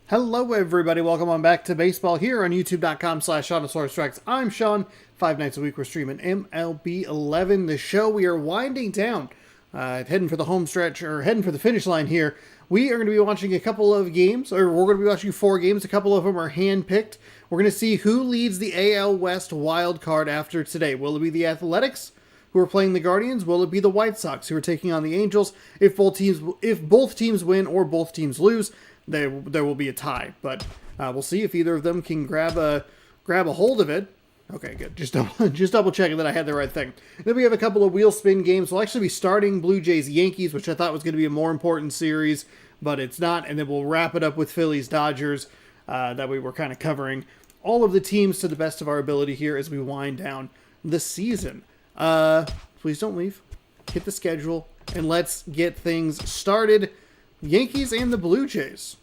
Hello, everybody. Welcome on back to baseball here on youtube.com/SeanStrikes. I'm Sean. 5 nights a week, we're streaming MLB 11, the show. We are winding down, heading for the home stretch, or heading for the finish line here. We are going to be watching a couple of games, or we're going to be watching 4 games. A couple of them are hand-picked. We're going to see who leads the AL West wild card after today. Will it be the Athletics, who are playing the Guardians? Will it be the White Sox, who are taking on the Angels? If both teams win or both teams lose, there will be a tie. But we'll see if either of them can grab a hold of it. Okay, good. Just double checking that I had the right thing. Then we have a couple of wheel spin games. We'll actually be starting Blue Jays Yankees, which I thought was going to be a more important series, but it's not. And then we'll wrap it up with Phillies Dodgers. That we were kind of covering all of the teams to the best of our ability here as we wind down the season. Please don't leave. Hit the schedule and let's get things started. Yankees and the Blue Jays.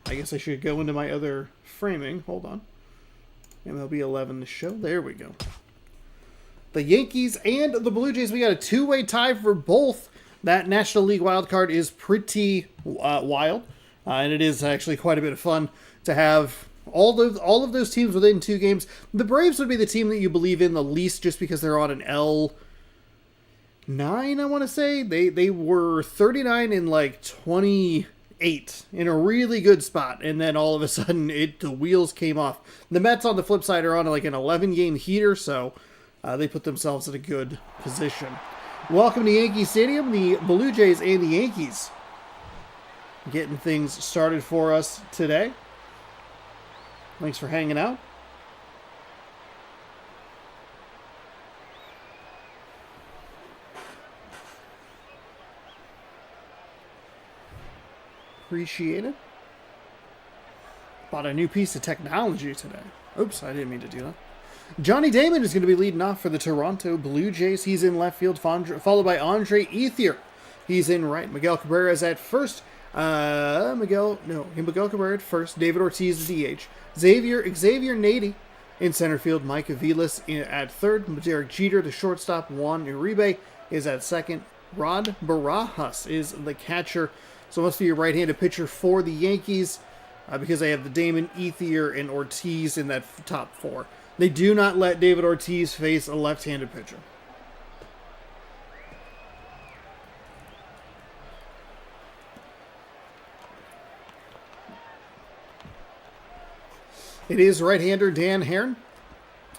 I guess I should go into my other framing. Hold on. MLB 11 to show. There we go. The Yankees and the Blue Jays. We got a two-way tie for both. That National League wild card is pretty wild. And it is actually quite a bit of fun to have all of those teams within 2 games. The Braves would be the team that you believe in the least just because they're on an L9, I want to say. They were 39 in like 28 in a really good spot, and then all of a sudden the wheels came off. The Mets on the flip side are on like an 11-game heater, so they put themselves in a good position. Welcome to Yankee Stadium, the Blue Jays and the Yankees getting things started for us today. Thanks for hanging out. Appreciate it. Bought a new piece of technology today. Oops, I didn't mean to do that. Johnny Damon is going to be leading off for the Toronto Blue Jays. He's in left field, followed by Andre Ethier. He's in right. Miguel Cabrera is at first. Miguel Cabrera at first. David Ortiz is DH. Xavier Nady in center field. Mike Aviles at third. Derek Jeter, the shortstop. Juan Uribe is at second. Rod Barajas is the catcher. So must be a right-handed pitcher for the Yankees because they have the Damon, Ethier, and Ortiz in that top 4. They do not let David Ortiz face a left-handed pitcher. It is right-hander Dan Haren,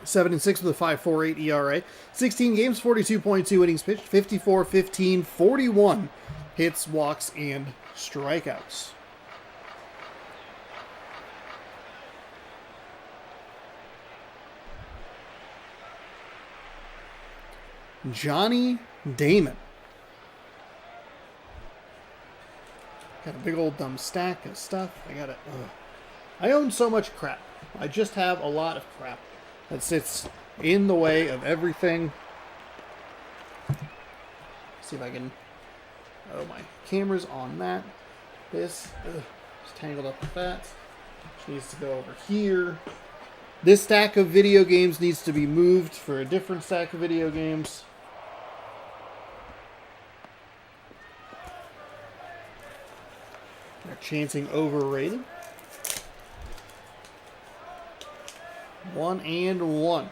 7-6 with a 5.48 ERA. 16 games, 42.2 innings pitched, 54, 15, 41 hits, walks, and strikeouts. Johnny Damon. Got a big old dumb stack of stuff. I own so much crap. I just have a lot of crap that sits in the way of everything. See if I can... Oh, my camera's on that. This is tangled up with that. Which needs to go over here. This stack of video games needs to be moved for a different stack of video games. They're chancing overrated. 1 and 1.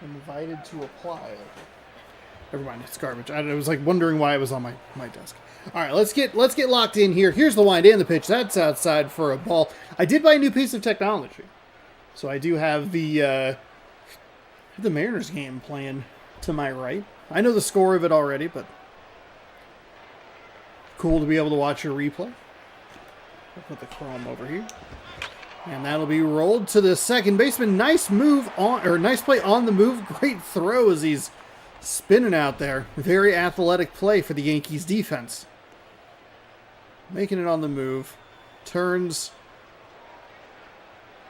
Invited to apply. Never mind, it's garbage. I was like wondering why it was on my desk. All right, let's get locked in here. Here's the wind and the pitch. That's outside for a ball. I did buy a new piece of technology, so I do have the Mariners game playing to my right. I know the score of it already, but cool to be able to watch a replay. I'll put the Chrome over here. And that'll be rolled to the second baseman. Nice play on the move. Great throw as he's spinning out there. Very athletic play for the Yankees defense. Making it on the move. Turns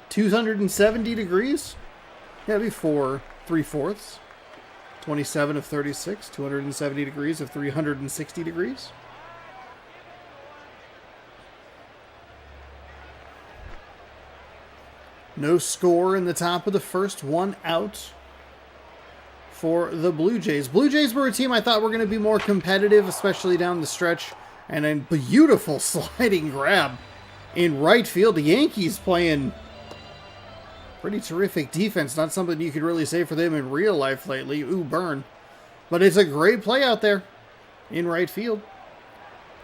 270 degrees. Yeah, before 3/4. 27 of 36. 270 degrees of 360 degrees. No score in the top of the first, 1 out for the Blue Jays. Blue Jays were a team I thought were going to be more competitive, especially down the stretch. And a beautiful sliding grab in right field. The Yankees playing pretty terrific defense. Not something you could really say for them in real life lately. Ooh, burn. But it's a great play out there in right field.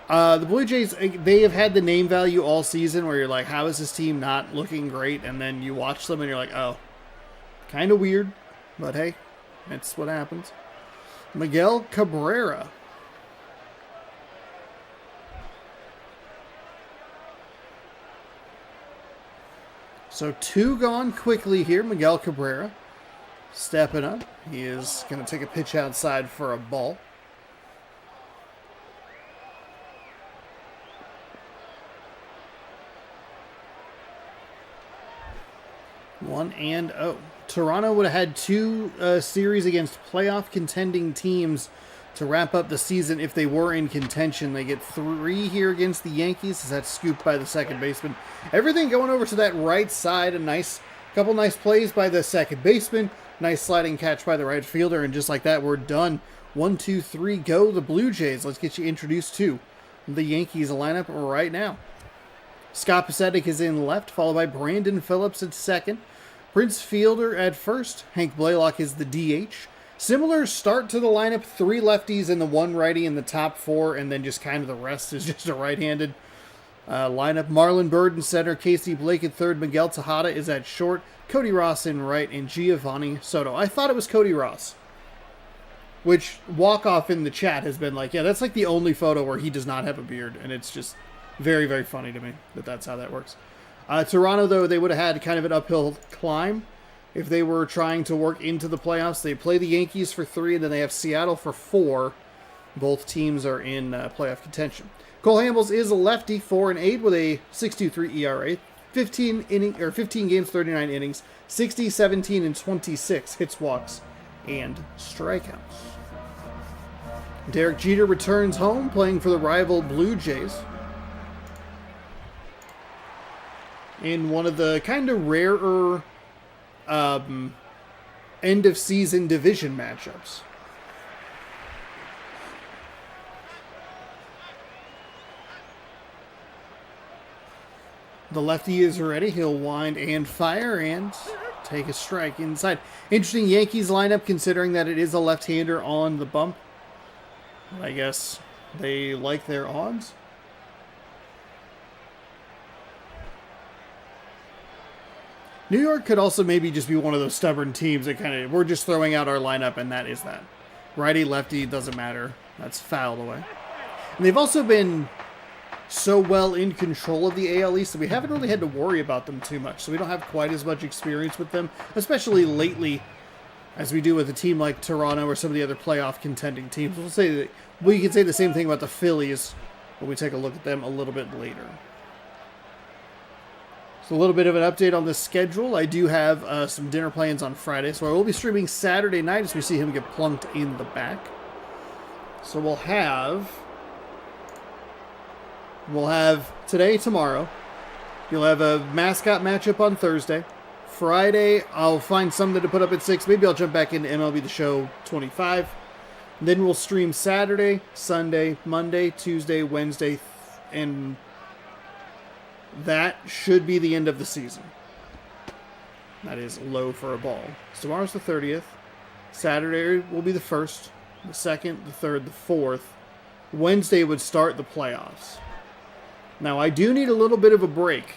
The Blue Jays, they have had the name value all season where you're like, how is this team not looking great? And then you watch them and you're like, oh, kind of weird. But hey, that's what happens. Miguel Cabrera. So 2 gone quickly here. Miguel Cabrera stepping up. He is going to take a pitch outside for a ball. 1-0. Toronto would have had 2 series against playoff contending teams to wrap up the season if they were in contention. They get 3 here against the Yankees as that's scooped by the second baseman. Everything going over to that right side. A couple nice plays by the second baseman. Nice sliding catch by the right fielder. And just like that, we're done. 1, 2, 3, go the Blue Jays. Let's get you introduced to the Yankees lineup right now. Scott Pacetic is in left, followed by Brandon Phillips at second. Prince Fielder at first. Hank Blaylock is the DH. Similar start to the lineup, 3 lefties and the 1 righty in the top 4, and then just kind of the rest is just a right-handed lineup. Marlon Byrd in center, Casey Blake at third, Miguel Tejada is at short, Cody Ross in right, and Giovanni Soto. I thought it was Cody Ross, which walk-off in the chat has been like, yeah, that's like the only photo where he does not have a beard, and it's just very, very funny to me that that's how that works. Toronto, though, they would have had kind of an uphill climb if they were trying to work into the playoffs. They play the Yankees for 3, and then they have Seattle for 4. Both teams are in playoff contention. Cole Hamels is a lefty, 4-8 with a 6.23 ERA, 15 games, 39 innings, 60, 17, and 26 hits, walks, and strikeouts. Derek Jeter returns home, playing for the rival Blue Jays in one of the kind of rarer end-of-season division matchups. The lefty is ready. He'll wind and fire and take a strike inside. Interesting Yankees lineup considering that it is a left-hander on the bump. I guess they like their odds. New York could also maybe just be one of those stubborn teams that kind of, we're just throwing out our lineup and that is that. Righty, lefty, doesn't matter. That's fouled away. And they've also been so well in control of the AL East that we haven't really had to worry about them too much. So we don't have quite as much experience with them, especially lately, as we do with a team like Toronto or some of the other playoff contending teams. We'll say that we can say the same thing about the Phillies when we take a look at them a little bit later. So a little bit of an update on the schedule. I do have some dinner plans on Friday, so I will be streaming Saturday night as we see him get plunked in the back. So we'll have today, tomorrow. You'll have a mascot matchup on Thursday. Friday, I'll find something to put up at 6. Maybe I'll jump back into MLB The Show 25. Then we'll stream Saturday, Sunday, Monday, Tuesday, Wednesday, and that should be the end of the season. That is low for a ball. So tomorrow's the 30th. Saturday will be the 1st, the 2nd, the 3rd, the 4th. Wednesday would start the playoffs. Now, I do need a little bit of a break.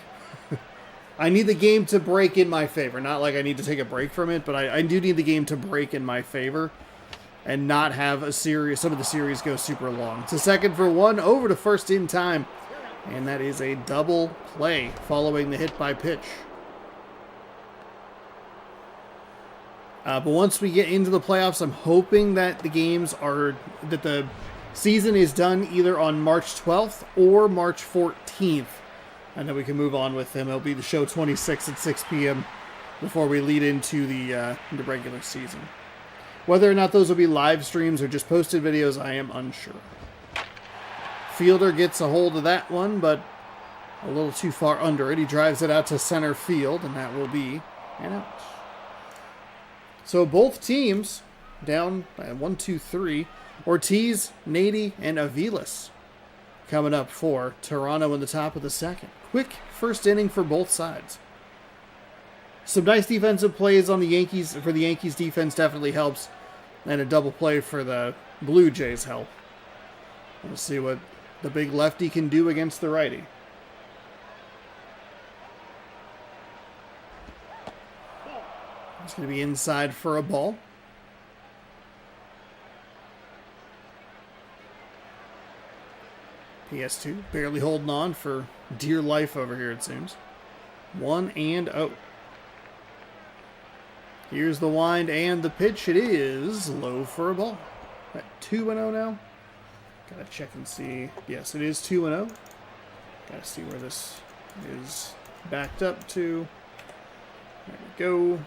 I need the game to break in my favor. Not like I need to take a break from it, but I do need the game to break in my favor and not have some of the series go super long. It's a 2nd for 1, over to first in time. And that is a double play following the hit by pitch. But once we get into the playoffs, I'm hoping that the season is done either on March 12th or March 14th. And then we can move on with MLB The Show 26 at 6 p.m. before we lead into the regular season. Whether or not those will be live streams or just posted videos, I am unsure. Fielder gets a hold of that one, but a little too far under it. He drives it out to center field, and that will be an out. So both teams down by 1, 2, 3. Ortiz, Nady, and Aviles coming up for Toronto in the top of the second. Quick first inning for both sides. Some nice defensive plays on the Yankees. For the Yankees, defense definitely helps. And a double play for the Blue Jays help. We'll see what the big lefty can do against the righty. It's going to be inside for a ball. PS2 barely holding on for dear life over here, it seems. 1-0. Here's the wind and the pitch. It is low for a ball. At 2-0 now. Gotta check and see. Yes, it is 2-0. Gotta see where this is backed up to. There we go.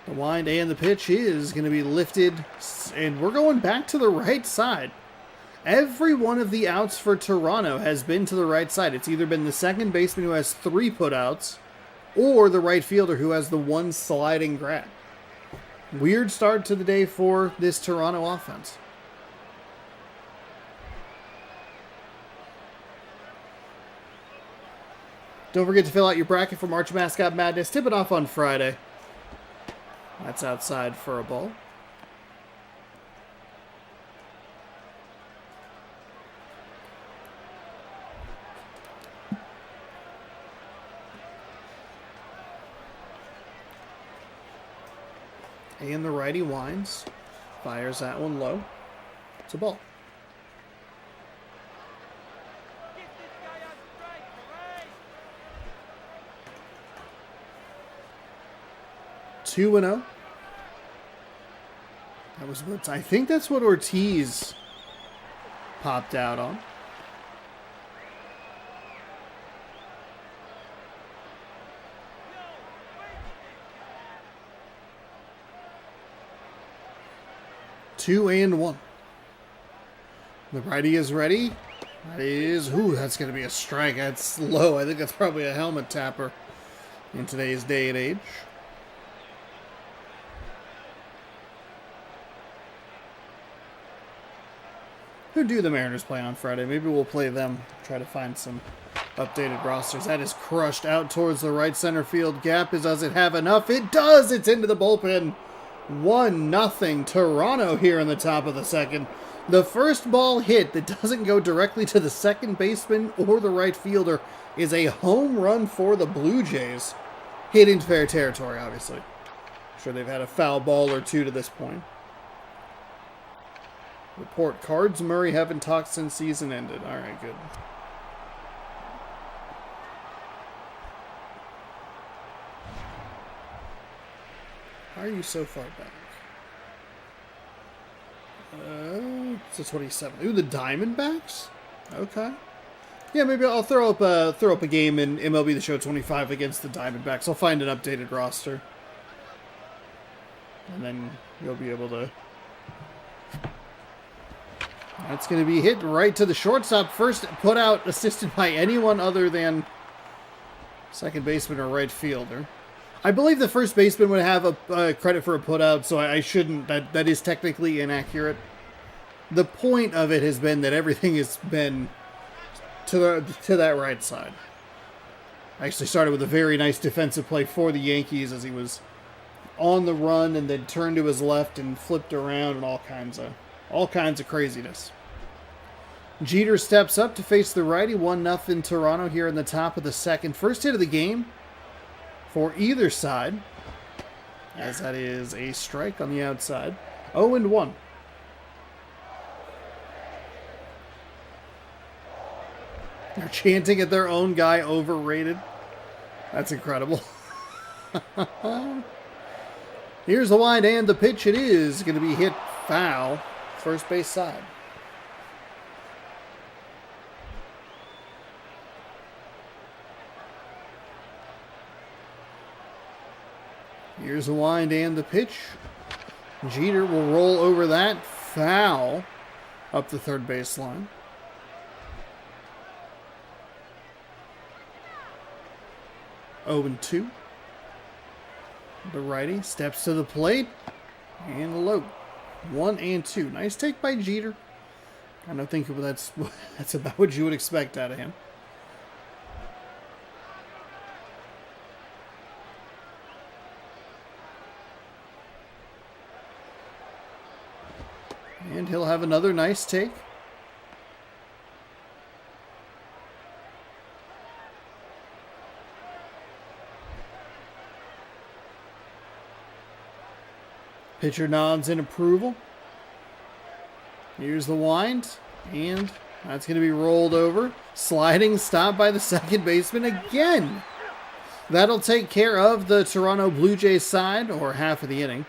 The wind and the pitch is going to be lifted, and we're going back to the right side. Every one of the outs for Toronto has been to the right side. It's either been the second baseman who has 3 putouts, or the right fielder who has the 1 sliding grab. Weird start to the day for this Toronto offense. Don't forget to fill out your bracket for March Mascot Madness. Tip it off on Friday. That's outside for a ball. And the righty winds. Fires that one low. It's a ball. Two and 0. That was what I think that's what Ortiz popped out on. Two and 1. The righty is ready. That is, that's going to be a strike. That's low. I think that's probably a helmet tapper in today's day and age. Who do the Mariners play on Friday? Maybe we'll play them. Try to find some updated rosters. That is crushed out towards the right center field gap. Does it have enough? It does! It's into the bullpen. 1-0 Toronto here in the top of the second. The first ball hit that doesn't go directly to the second baseman or the right fielder is a home run for the Blue Jays. Hit into fair territory, obviously. I'm sure they've had a foul ball or 2 to this point. Report cards Murray haven't talked since season ended. All right, good. Why are you so far back? It's a 27. Ooh, the Diamondbacks? Okay. Yeah, maybe I'll throw up a game in MLB The Show 25 against the Diamondbacks. I'll find an updated roster. And then you'll be able to... That's going to be hit right to the shortstop. First put out assisted by anyone other than second baseman or right fielder. I believe the first baseman would have a credit for a putout, so I shouldn't. That is technically inaccurate. The point of it has been that everything has been to that right side. I actually started with a very nice defensive play for the Yankees as he was on the run and then turned to his left and flipped around and all kinds of craziness. Jeter steps up to face the righty. 1-0 Toronto here in the top of the second. First hit of the game for either side, as that is a strike on the outside. 0-1. They're chanting at their own guy, overrated. That's incredible. Here's the wind and the pitch. It is going to be hit foul. First base side. Here's the wind and the pitch. Jeter will roll over that. Foul up the third baseline. Oh, and 2. The righty steps to the plate and low. 1-2. Nice take by Jeter. I don't think that's about what you would expect out of him. And he'll have another nice take. Pitcher nods in approval. Here's the wind, and that's going to be rolled over. Sliding stop by the second baseman again. That'll take care of the Toronto Blue Jays side, or half of the inning.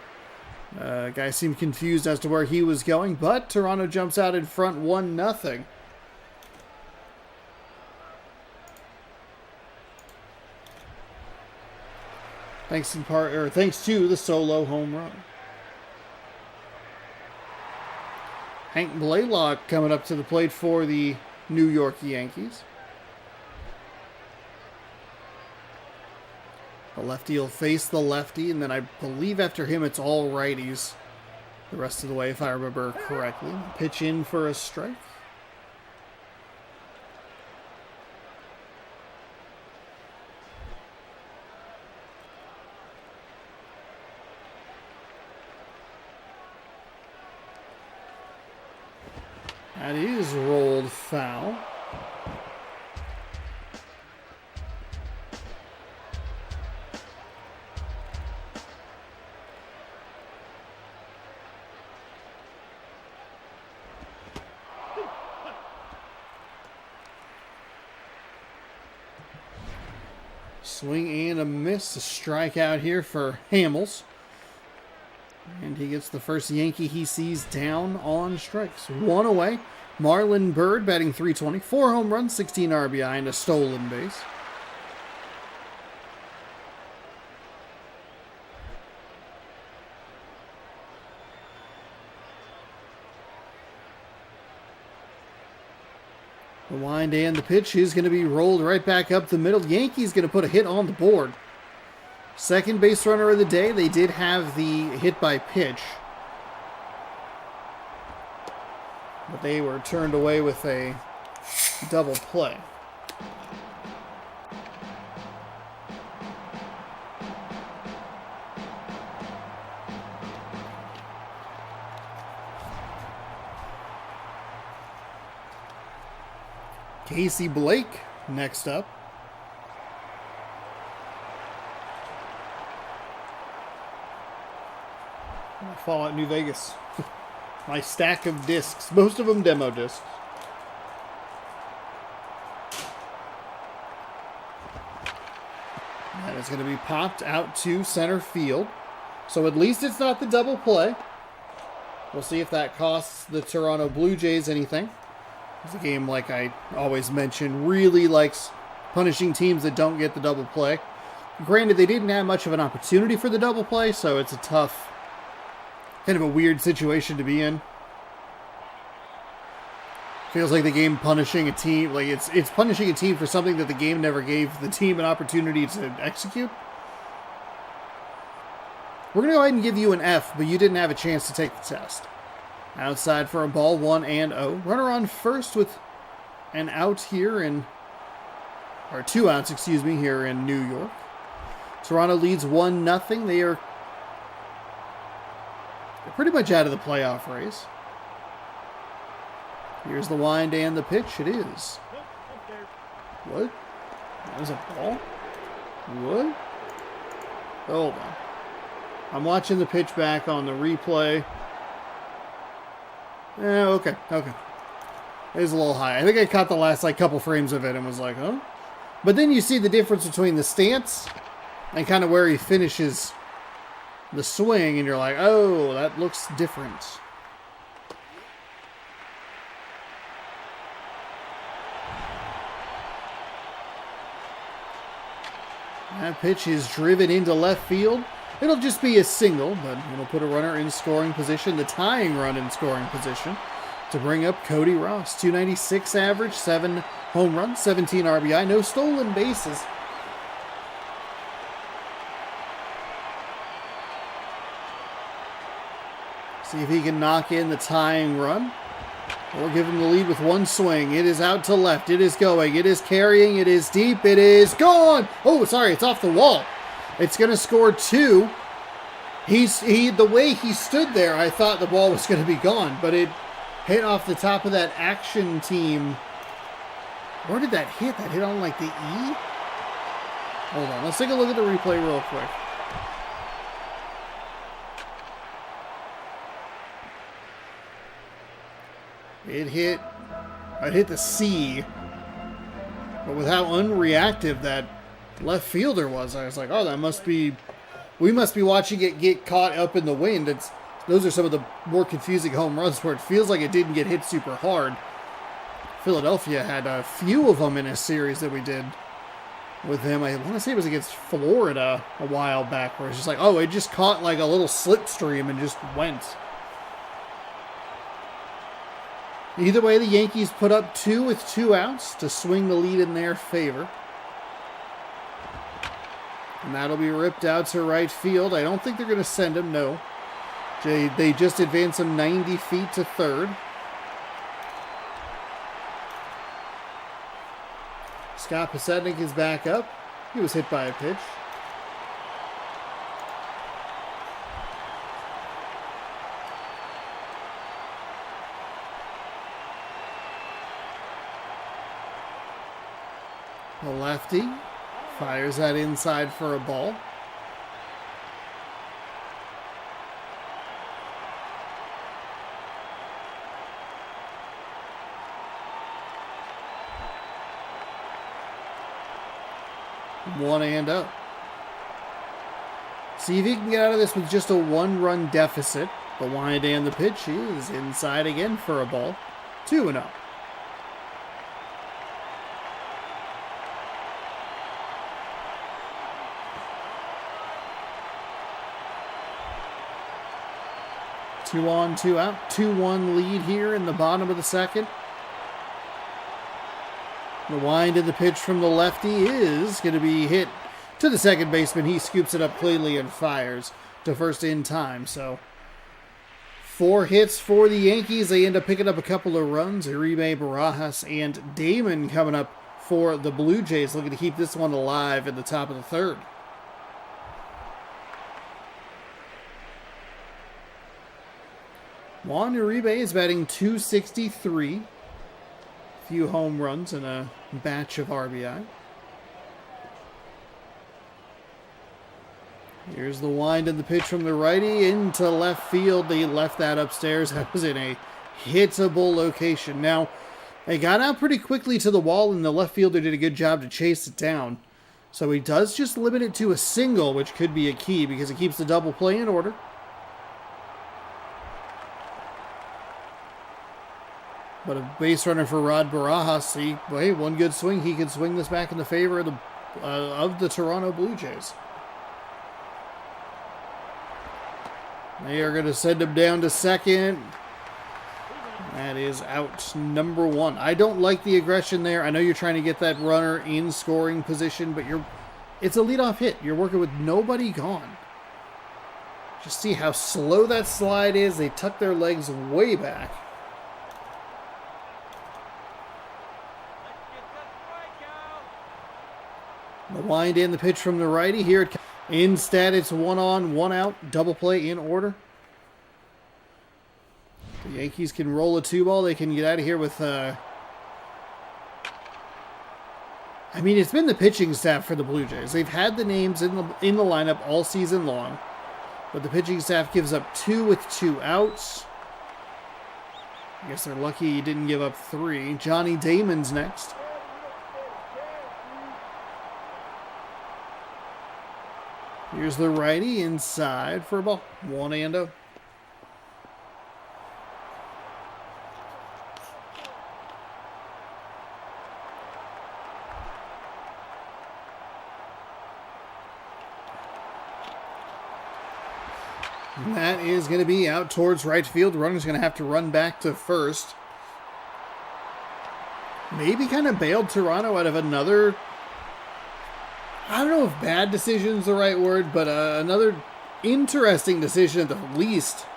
Guy seemed confused as to where he was going, but Toronto jumps out in front 1-0. Thanks to the solo home run. Hank Blaylock coming up to the plate for the New York Yankees. The lefty will face the lefty, and then I believe after him it's all righties the rest of the way, if I remember correctly. Pitch in for a strike. That is rolled foul. Swing and a miss. A strikeout here for Hamels. And he gets the first Yankee he sees down on strikes. One away. Marlon Byrd batting .320. 4 home runs, 16 RBI, and a stolen base. The wind and the pitch is going to be rolled right back up the middle. Yankees going to put a hit on the board. Second base runner of the day. They did have the hit by pitch, but they were turned away with a double play. Casey Blake next up. Fallout New Vegas. My stack of discs, most of them demo discs. That is going to be popped out to center field. So at least it's not the double play. We'll see if that costs the Toronto Blue Jays anything. It's a game, like I always mention, really likes punishing teams that don't get the double play. Granted, they didn't have much of an opportunity for the double play, so it's a tough, kind of a weird situation to be in. Feels like the game punishing a team, like it's punishing a team for something that the game never gave the team an opportunity to execute. We're going to go ahead and give you an F, but you didn't have a chance to take the test. Outside for a ball, 1-0. Runner on first with an out here or 2 outs, excuse me, here in New York. Toronto leads 1-0. They're pretty much out of the playoff race. Here's the wind and the pitch. It is. What? That was a ball? What? Hold on. I'm watching the pitch back on the replay. Okay. It was a little high. I think I caught the last couple frames of it and was like, huh? But then you see the difference between the stance and kind of where he finishes the swing, and you're like, oh, that looks different. That pitch is driven into left field. It'll just be a single, but it'll put a runner in scoring position, the tying run in scoring position, to bring up Cody Ross. 296 average, 7 home runs, 17 RBI, no stolen bases. See if he can knock in the tying run. Or give him the lead with one swing. It is out to left. It is going. It is carrying. It is deep. It is gone. Oh, sorry. It's off the wall. It's going to score 2. The way he stood there, I thought the ball was going to be gone, but it hit off the top of that action team. Where did that hit? That hit on like the E? Hold on. Let's take a look at the replay real quick. It hit the C, but with how unreactive that left fielder was, I was like, oh, we must be watching it get caught up in the wind. Those are some of the more confusing home runs where it feels like it didn't get hit super hard. Philadelphia had a few of them in a series that we did with them. I want to say it was against Florida a while back, where it's just like, oh, it just caught like a little slipstream and just went. Either way, the Yankees put up 2 with 2 outs to swing the lead in their favor. And that'll be ripped out to right field. I don't think they're going to send him, no. They just advance him 90 feet to third. Scott Pasetnik is back up. He was hit by a pitch. The lefty fires that inside for a ball. One and up. See if he can get out of this with just a 1-run deficit. The wind and the pitch is inside again for a ball. 2-0. Two on, 2 out. 2-1 lead here in the bottom of the second. The wind of the pitch from the lefty is going to be hit to the second baseman. He scoops it up cleanly and fires to first in time. So 4 hits for the Yankees. They end up picking up a couple of runs. Uribe, Barajas, and Damon coming up for the Blue Jays, looking to keep this one alive in the top of the third. Juan Uribe is batting .263. Few home runs and a batch of RBI. Here's the wind and the pitch from the righty into left field. They left that upstairs. That was in a hittable location. Now, they got out pretty quickly to the wall, and the left fielder did a good job to chase it down. So he does just limit it to a single, which could be a key because it keeps the double play in order. But a base runner for Rod Barajas. Hey, one good swing. He can swing this back in the favor of the Toronto Blue Jays. They are going to send him down to second. That is out number 1. I don't like the aggression there. I know you're trying to get that runner in scoring position, but it's a leadoff hit. You're working with nobody gone. Just see how slow that slide is. They tuck their legs way back. The wind in the pitch from the righty. Here instead, it's 1 on, 1 out, double play in order. The Yankees can roll a 2-ball. They can get out of here with. It's been the pitching staff for the Blue Jays. They've had the names in the lineup all season long, but the pitching staff gives up 2 with 2 outs. I guess they're lucky he didn't give up 3. Johnny Damon's next. Here's the righty inside for a ball. 1-0. And that is going to be out towards right field. The runner's going to have to run back to first. Maybe kind of bailed Toronto out of another, I don't know if bad decision is the right word, but another interesting decision at the least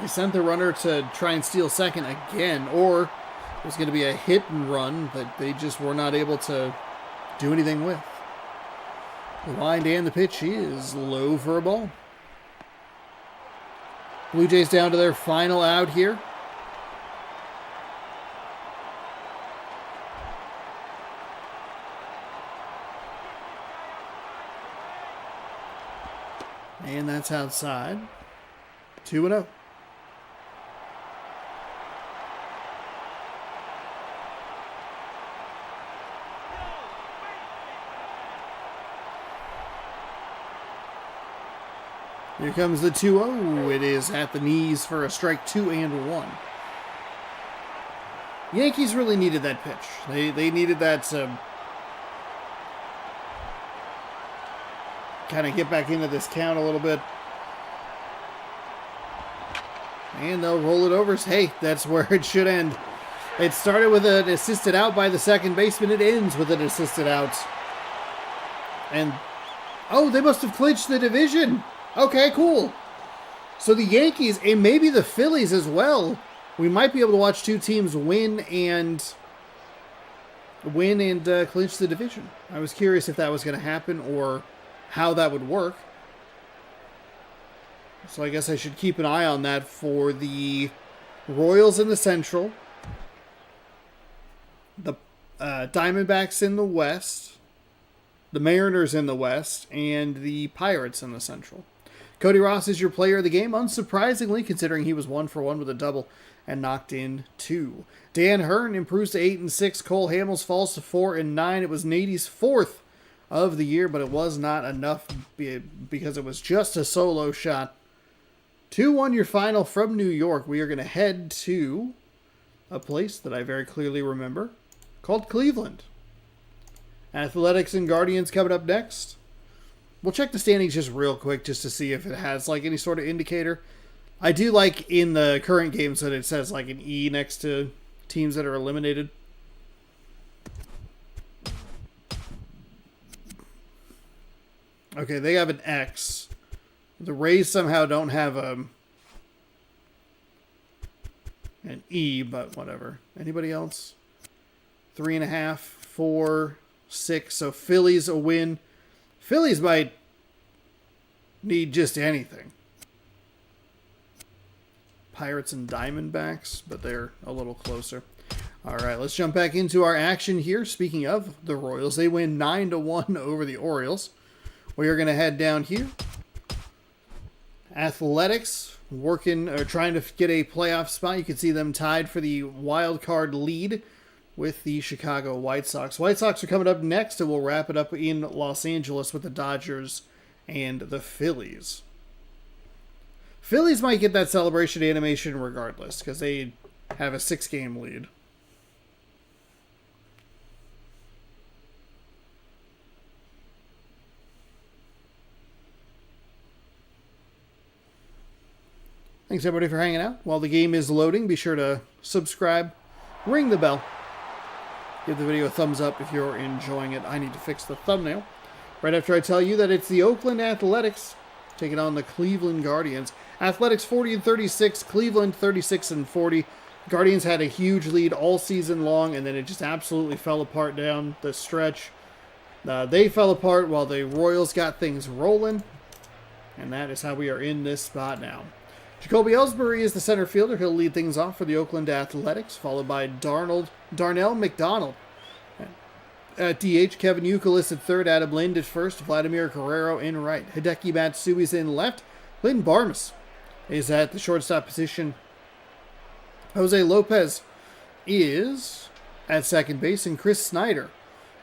They sent the runner to try and steal second again, or it was going to be a hit and run that they just were not able to do anything with. The wind and the pitch is low for a ball. Blue Jays down to their final out here. And that's outside. 2-0. Here comes the 2-0. It is at the knees for a strike 2-1. Yankees really needed that pitch. They needed that to kind of get back into this count a little bit. And they'll roll it over. Hey, that's where it should end. It started with an assisted out by the second baseman. It ends with an assisted out. And, oh, they must have clinched the division. Okay, cool. So the Yankees, and maybe the Phillies as well, we might be able to watch two teams win and clinch the division. I was curious if that was going to happen or how that would work. So I guess I should keep an eye on that for the Royals in the Central, the Diamondbacks in the West, the Mariners in the West, and the Pirates in the Central. Cody Ross is your player of the game, unsurprisingly, considering he was 1-for-1 with a double and knocked in 2. Dan Hearn improves to 8-6. Cole Hamels falls to 4-9. It was Nady's 4th of the year, but it was not enough because it was just a solo shot. 2-1 your final from New York. We are going to head to a place that I very clearly remember called Cleveland. Athletics and Guardians coming up next. We'll check the standings just real quick just to see if it has like any sort of indicator. I do like in the current games that it says like an E next to teams that are eliminated. Okay, they have an X. The Rays somehow don't have an E, but whatever. Anybody else? 3.5, 4, 6. So Phillies a win. Phillies might need just anything. Pirates and Diamondbacks, but they're a little closer. All right, let's jump back into our action here. Speaking of the Royals, they win 9-1 over the Orioles. We are going to head down here. Athletics working or trying to get a playoff spot. You can see them tied for the wild card lead with the Chicago White Sox. White Sox are coming up next, and we'll wrap it up in Los Angeles with the Dodgers and the Phillies. Phillies might get that celebration animation regardless because they have a 6-game lead. Thanks everybody for hanging out. While the game is loading, be sure to subscribe, ring the bell. Give the video a thumbs up if you're enjoying it. I need to fix the thumbnail. Right after I tell you that it's the Oakland Athletics taking on the Cleveland Guardians. Athletics 40-36, Cleveland 36-40. Guardians had a huge lead all season long, and then it just absolutely fell apart down the stretch. They fell apart while the Royals got things rolling, and that is how we are in this spot now. Jacoby Ellsbury is the center fielder. He'll lead things off for the Oakland Athletics, followed by Darnell McDonald. At DH, Kevin Youkilis at third, Adam Lind at first, Vladimir Guerrero in right. Hideki Matsui's in left. Lynn Barmes is at the shortstop position. Jose Lopez is at second base, and Chris Snyder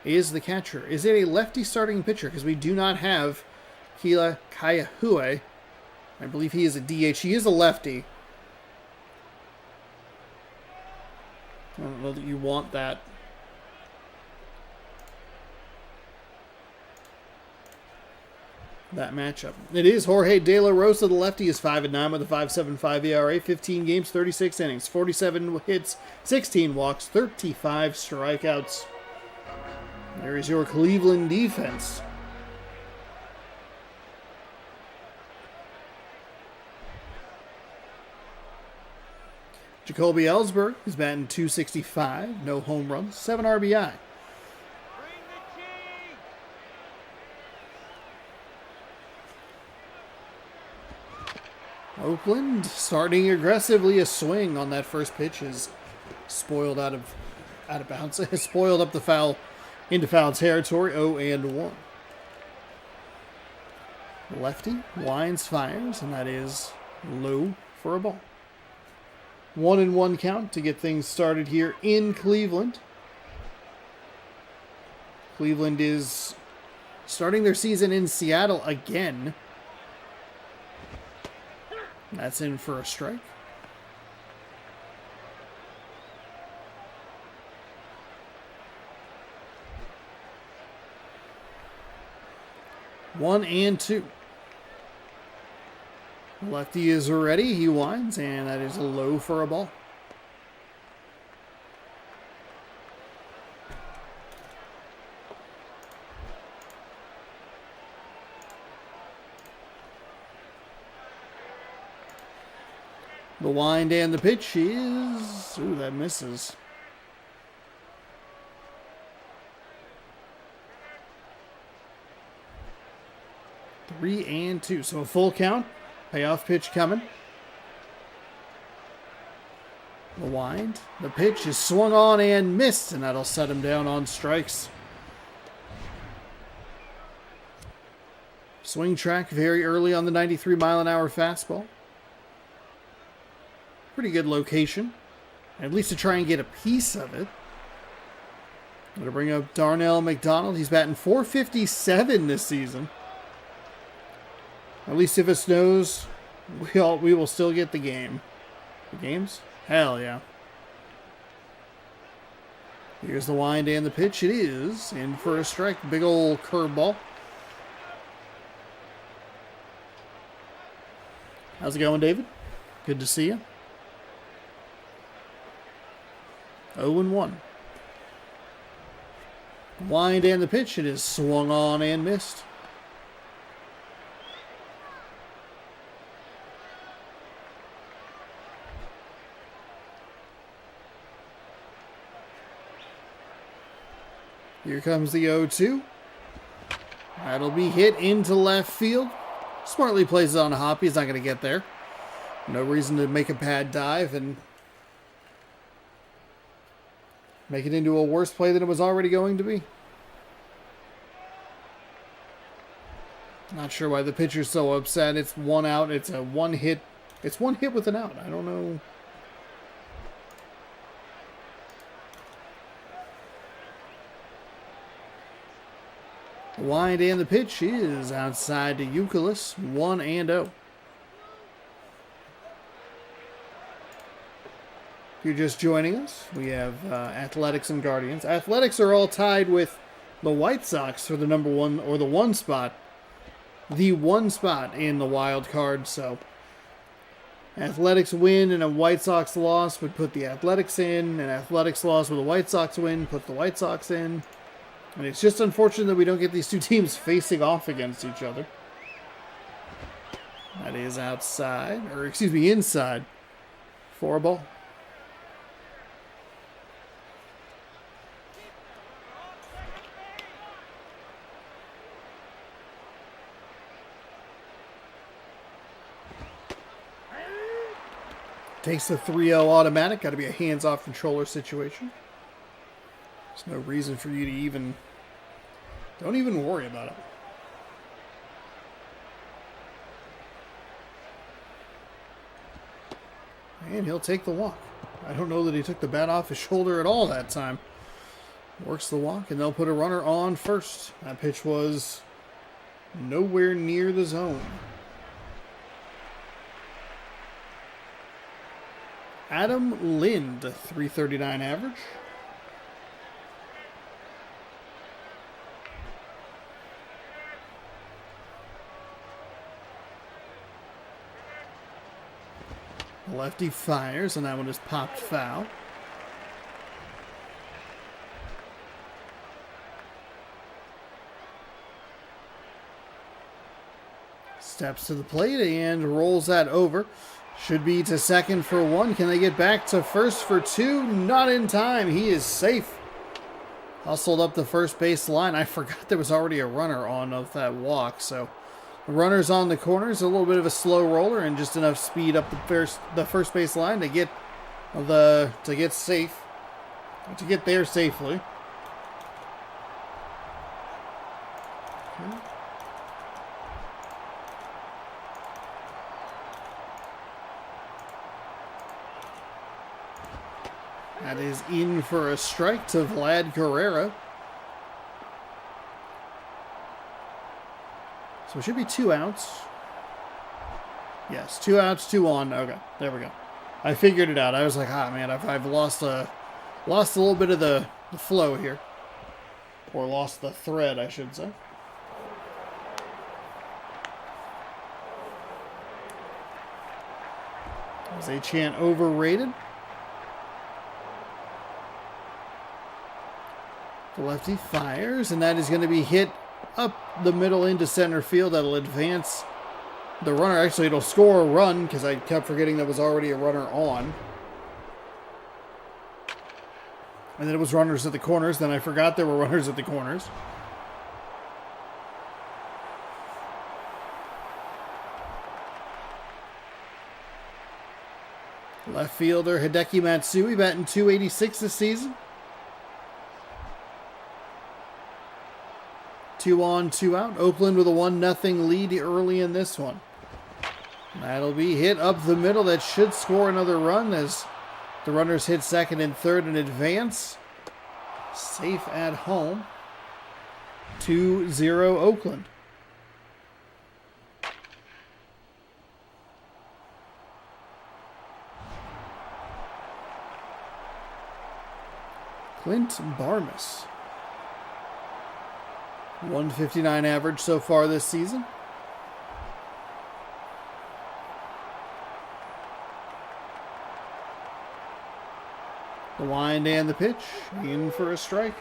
is the catcher. Is it a lefty starting pitcher? Because we do not have Kila Kayahue. I believe he is a DH. He is a lefty. I don't know that you want that. That matchup. It is Jorge De La Rosa. The lefty is 5-9 with a 5.75 ERA, 15 games, 36 innings, 47 hits, 16 walks, 35 strikeouts. There is your Cleveland defense. Jacoby Ellsbury is batting .265, no home runs, 7 RBI. Oakland starting aggressively. A swing on that first pitch is spoiled out of bounds. Spoiled up the foul into foul territory. 0-1. Lefty winds, fires, and that is low for a ball. 1-1 count to get things started here in Cleveland. Cleveland is starting their season in Seattle again. That's in for a strike. One and two. Lefty is ready. He winds, and that is a low for a ball. The wind and the pitch is... Ooh, that misses. Three and two. So a full count. Payoff pitch coming. The wind. The pitch is swung on and missed, and that'll set him down on strikes. Swing track very early on the 93-mile-an-hour fastball. Pretty good location, at least to try and get a piece of it. Going to bring up Darnell McDonald. He's batting .457 this season. At least if it snows, we will still get the game. The games? Hell yeah. Here's the wind and the pitch. It is in for a strike. Big old curveball. How's it going, David? Good to see you. 0-1. Wind and the pitch. It is swung on and missed. Here comes the 0-2. That'll be hit into left field. Smartly plays it on a hop. He's not going to get there. No reason to make a bad dive and make it into a worse play than it was already going to be. Not sure why the pitcher's so upset. It's one out. It's a one hit. It's one hit with an out. I don't know. The wind and the pitch is outside to Youkilis. 1-0. If you're just joining us, we have Athletics and Guardians. Athletics are all tied with the White Sox for the number one or the one spot. The one spot in the wild card. So Athletics win and a White Sox loss would put the Athletics in. An Athletics loss with a White Sox win put the White Sox in. And it's just unfortunate that we don't get these two teams facing off against each other. That is outside, or excuse me, inside for a ball. Takes the 3-0 automatic. Got to be a hands-off controller situation. There's no reason for you to even... Don't even worry about it. And he'll take the walk. I don't know that he took the bat off his shoulder at all that time. Works the walk, and they'll put a runner on first. That pitch was nowhere near the zone. Adam Lind, 339 average. Lefty fires, and that one is popped foul. Steps to the plate and rolls that over. Should be to second for 1. Can they get back to first for 2? Not in time. He is safe. Hustled up the first base line. I forgot there was already a runner on of that walk. So the runner's on the corners. A little bit of a slow roller and just enough speed up the first base line to get safe. To get there safely. Okay. That is in for a strike to Vlad Guerrero. So it should be 2 outs. Yes, 2 outs, 2 on. Okay, there we go. I figured it out. I was like, man, I've lost a little bit of the flow here. Or lost the thread, I should say. As they chant overrated. The lefty fires, and that is going to be hit up the middle into center field. That'll advance the runner. Actually, it'll score a run because I kept forgetting there was already a runner on. And then it was runners at the corners. Then I forgot there were runners at the corners. Left fielder Hideki Matsui batting .286 this season. 2 on, 2 out. Oakland with a 1-0 lead early in this one. That'll be hit up the middle. That should score another run as the runners hit second and third in advance. Safe at home. 2-0 Oakland. Clint Barmas. 159 average so far this season. The wind and the pitch. In for a strike.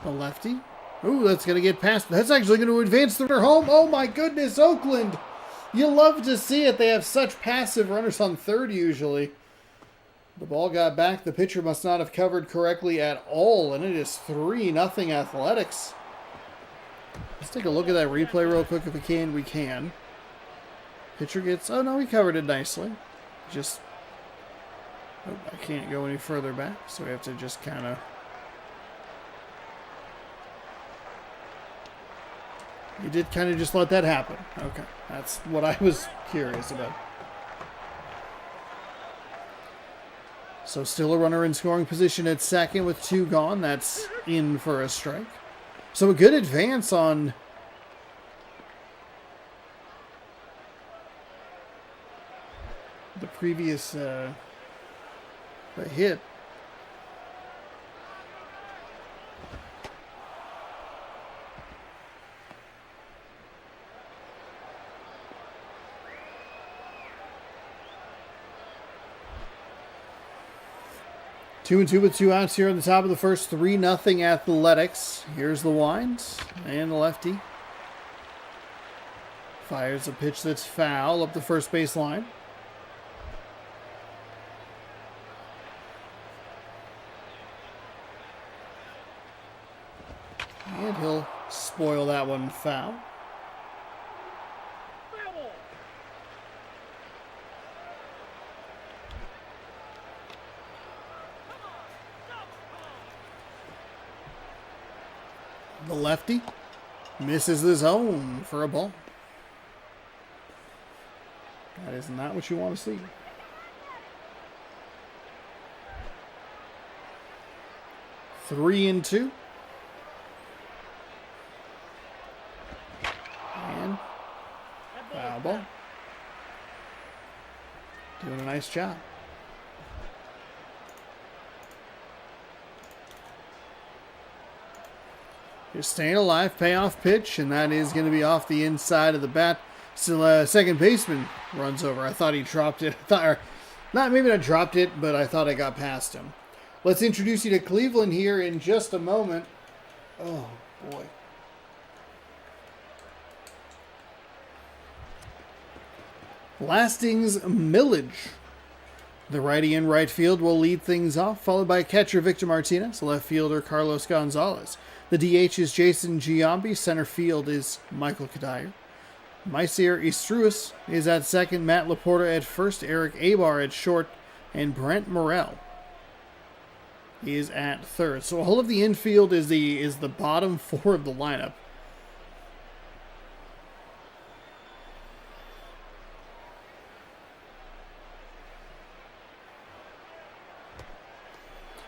The lefty. Ooh, that's going to get past. That's actually going to advance the runner home. Oh my goodness, Oakland. You love to see it. They have such passive runners on third usually. The ball got back. The pitcher must not have covered correctly at all. And it is 3-0 Athletics. Let's take a look at that replay real quick if we can. We can. Pitcher gets... Oh, no, he covered it nicely. Just... Oh, I can't go any further back. So we have to just kind of... You did kind of just let that happen. Okay, that's what I was curious about. So still a runner in scoring position at second with 2 gone. That's in for a strike. So a good advance on the previous the hit. Two and two with 2 outs here on the top of the first. 3-0 Athletics. Here's the wind. And the lefty fires a pitch that's foul up the first base line. And he'll spoil that one foul. The lefty misses the zone for a ball. That is not what you want to see. Three and 2. And foul ball. Doing a nice job. Just staying alive, payoff pitch, and that is going to be off the inside of the bat. Still, second baseman runs over. I thought he dropped it. Maybe not dropped it, but I thought I got past him. Let's introduce you to Cleveland here in just a moment. Oh, boy. Lastings Millage. The righty in right field will lead things off, followed by catcher Victor Martinez, left fielder Carlos Gonzalez. The DH is Jason Giambi, center field is Michael Kadire. Maicer Istruis is at second, Matt Laporta at first, Eric Abar at short, and Brent Morrell is at third. So all of the infield is the bottom four of the lineup.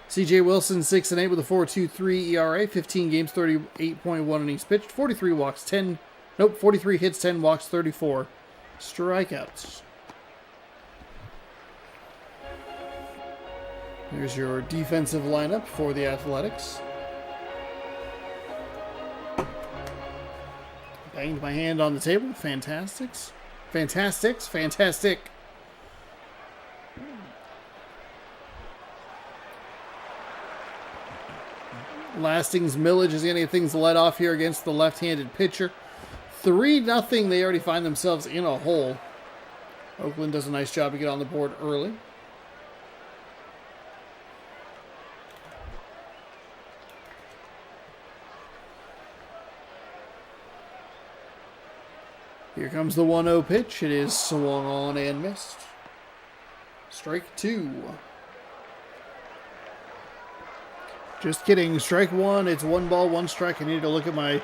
C.J. Wilson 6-8 with a 4.23 ERA, 15 games, 38.1 innings pitched, 43 hits, 10 walks, 34 strikeouts. There's your defensive lineup for the Athletics. Banged my hand on the table. Fantastic. Lastings Millage is going to get things let off here against the left-handed pitcher. 3-0. They already find themselves in a hole. Oakland does a nice job to get on the board early. Here comes the 1-0 pitch. It is swung on and missed. Strike 2. Just kidding. Strike 1. It's 1 ball, 1 strike. I need to look at my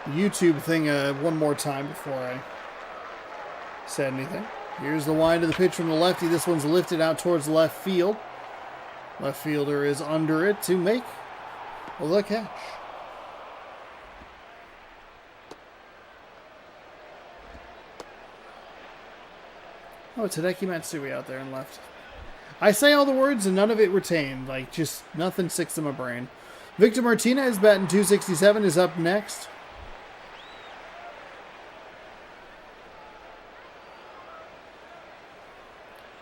YouTube thing one more time before I said anything. Here's the wind of the pitch from the lefty. This one's lifted out towards left field. Left fielder is under it to make the catch. Oh, Tadeki Matsui out there and left. I say all the words and none of it retained. Like, just nothing sticks in my brain. Victor Martinez, batting .267, is up next.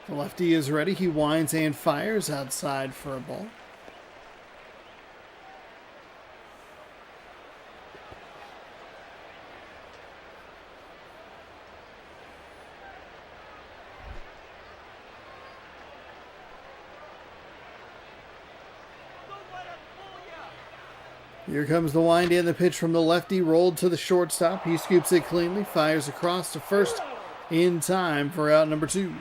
The lefty is ready. He winds and fires outside for a ball. Here comes the wind and the pitch from the lefty, rolled to the shortstop. He scoops it cleanly, fires across to first in time for out number 2.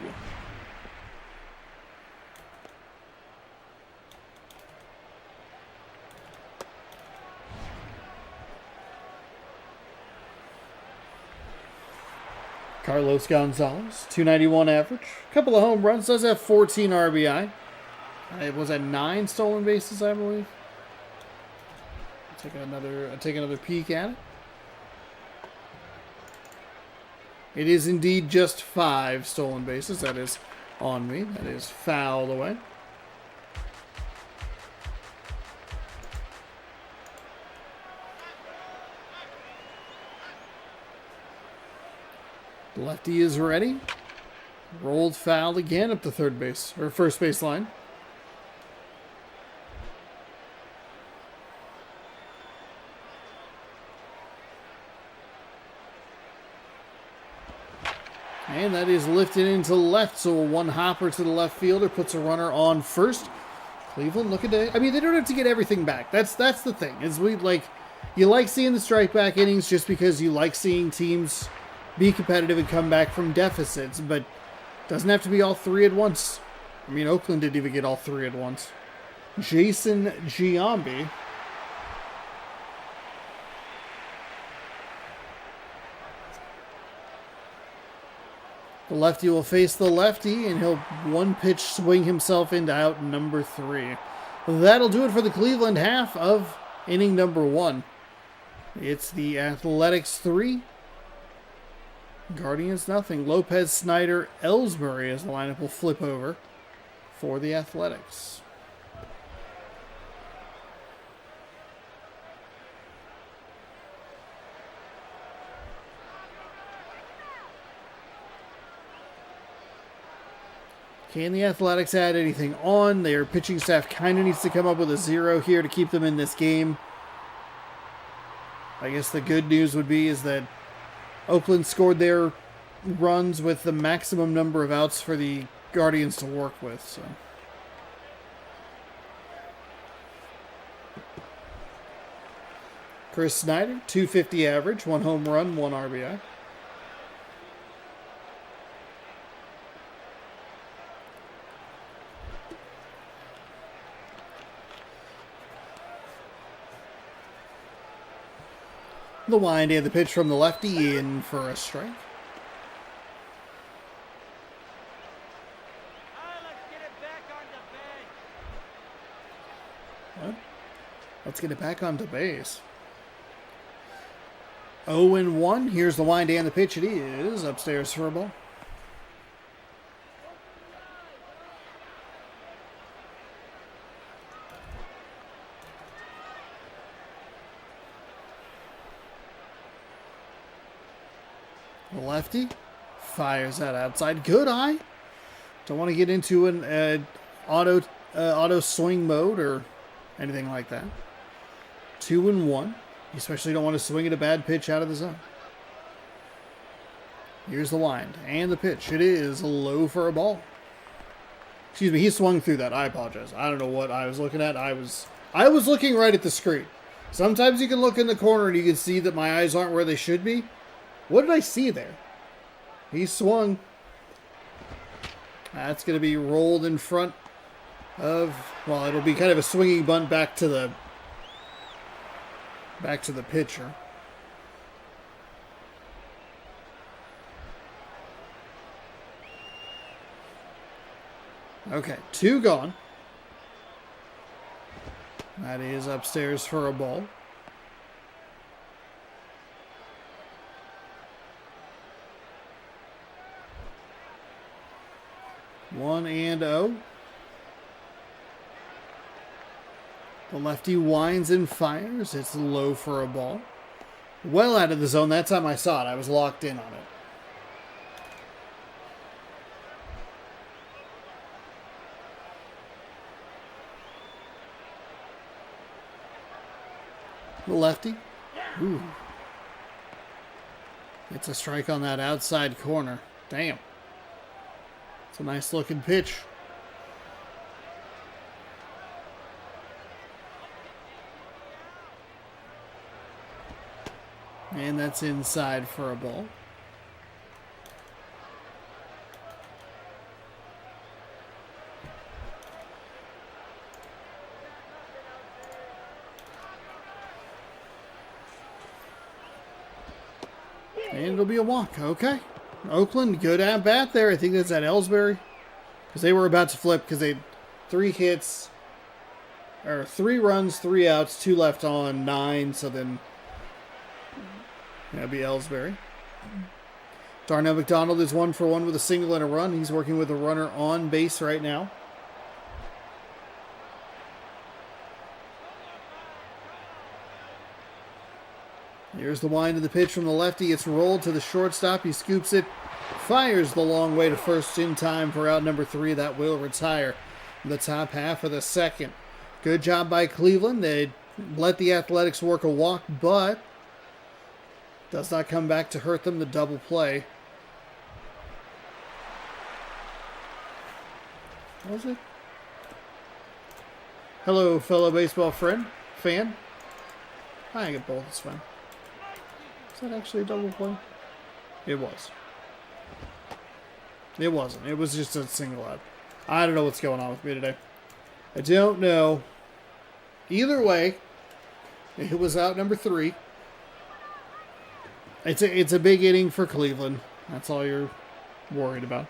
Carlos Gonzalez, 291 average, couple of home runs, does have 14 RBI. It was at 9 stolen bases, I believe. Take another peek at it. It is indeed just 5 stolen bases. That is on me. That is fouled away. The lefty is ready. Rolled foul again up the third base or first base line. And that is lifted into left, so a 1 hopper to the left fielder puts a runner on first. Cleveland looking to, I mean, they don't have to get everything back. That's the thing. Is you like seeing the strike back innings just because you like seeing teams be competitive and come back from deficits, but it doesn't have to be all 3 at once. I mean, Oakland didn't even get all 3 at once. Jason Giambi. The lefty will face the lefty, and he'll 1-pitch swing himself into out number 3. That'll do it for the Cleveland half of inning number 1. It's the Athletics 3, Guardians nothing. Lopez, Snyder, Ellsbury as the lineup will flip over for the Athletics. Can the Athletics add anything on? Their pitching staff kind of needs to come up with a 0 here to keep them in this game. I guess the good news would be is that Oakland scored their runs with the maximum number of outs for the Guardians to work with. So Chris Snyder, 250 average, 1 home run, 1 RBI. The wind and the pitch from the lefty in for a strike. Let's get it back onto base. 0-1. Here's the wind and the pitch. It is upstairs for a ball. The lefty fires that outside. Good eye. Don't want to get into an auto swing mode or anything like that. 2-1. You especially don't want to swing at a bad pitch out of the zone. Here's the wind and the pitch. It is low for a ball. Excuse me, he swung through that. I apologize. I don't know what I was looking at. I was looking right at the screen. Sometimes you can look in the corner and you can see that my eyes aren't where they should be. What did I see there? He swung. That's going to be rolled in front of, well, it'll be kind of a swinging bunt back to the pitcher. Okay, 2 gone. That is upstairs for a ball. One and 0. The lefty winds and fires. It's low for a ball. Well out of the zone. That time I saw it. I was locked in on it. The lefty. Ooh. It's a strike on that outside corner. Damn. It's a nice looking pitch. And that's inside for a ball. And it'll be a walk. Okay. Oakland, good at bat there. I think that's at Ellsbury. Because they were about to flip because they had 3 hits. Or 3 runs, 3 outs, 2 left on, 9. So then that'd be Ellsbury. Darnell McDonald is 1 for 1 with a single and a run. He's working with a runner on base right now. Here's the wind of the pitch from the lefty. It's rolled to the shortstop. He scoops it, fires the long way to first in time for out number 3. That will retire the top half of the second. Good job by Cleveland. They let the Athletics work a walk, but does not come back to hurt them. The double play. What was it? Hello, fellow baseball fan. I get both. It's fine. Is that actually a double play? It was. It wasn't. It was just a single out. I don't know what's going on with me today. I don't know. Either way, it was out number 3. It's a big inning for Cleveland. That's all you're worried about.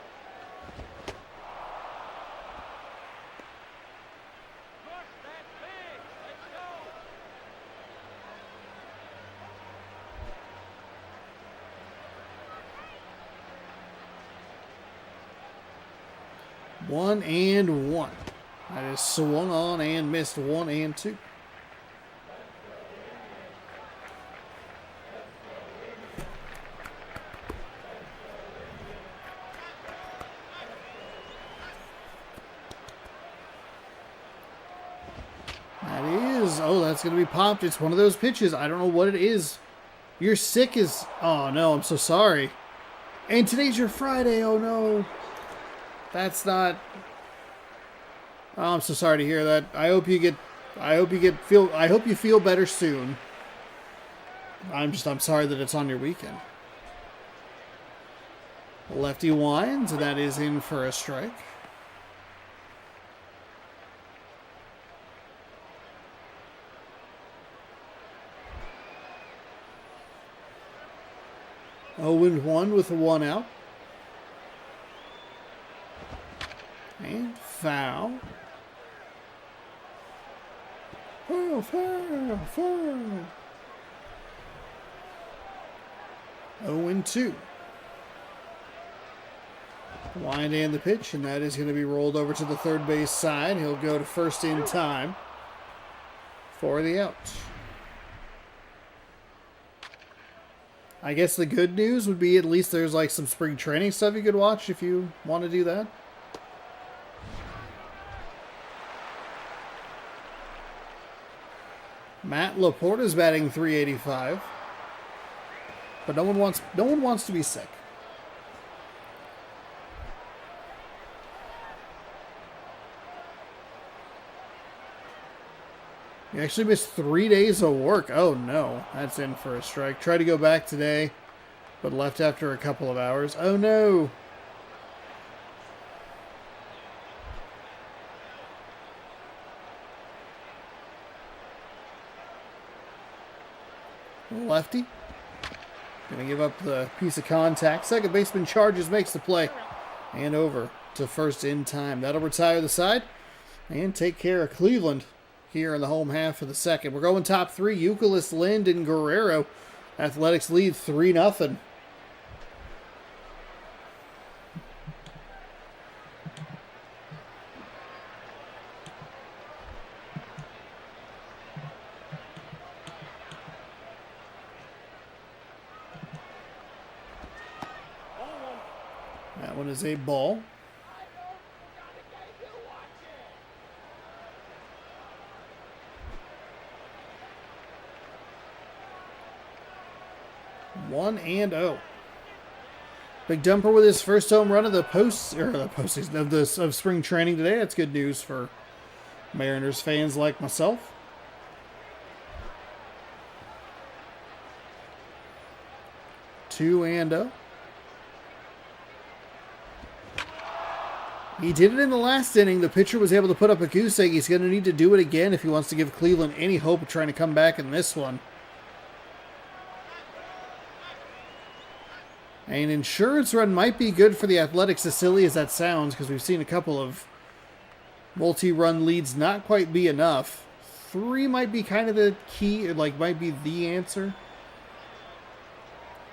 One and 1. That is swung on and missed. 1 and 2. is, oh, that's going to be popped. It's one of those pitches. I don't know what it is. You're sick as, oh no, I'm so sorry. And today's your Friday, oh no. That's not, oh, I'm so sorry to hear that. I hope you feel better soon. I'm sorry that it's on your weekend. Lefty winds, and that is in for a strike. Oh, and 1 with a 1 out. And foul. Foul, foul, foul. 0 and 2. Wind and the pitch, and that is going to be rolled over to the third base side. He'll go to first in time for the out. I guess the good news would be at least there's like some spring training stuff you could watch if you want to do that. Matt Laporta's batting .385, but no one wants to be sick. You actually missed 3 days of work. Oh no, that's in for a strike. Tried to go back today, but left after a couple of hours. Oh no. Lefty. Gonna give up the piece of contact. Second baseman charges, makes the play. And over to first in time. That'll retire the side and take care of Cleveland here in the home half of the second. We're going top 3. Youkilis, Lind, and Guerrero. Athletics lead 3-0. That one is a ball. One and oh. Big Dumper with his first home run of the postseason of spring training today. That's good news for Mariners fans like myself. Two and oh. He did it in the last inning. The pitcher was able to put up a goose egg. He's going to need to do it again if he wants to give Cleveland any hope of trying to come back in this one. An insurance run might be good for the Athletics, as silly as that sounds, because we've seen a couple of multi-run leads not quite be enough. 3 might be kind of the key, like might be the answer.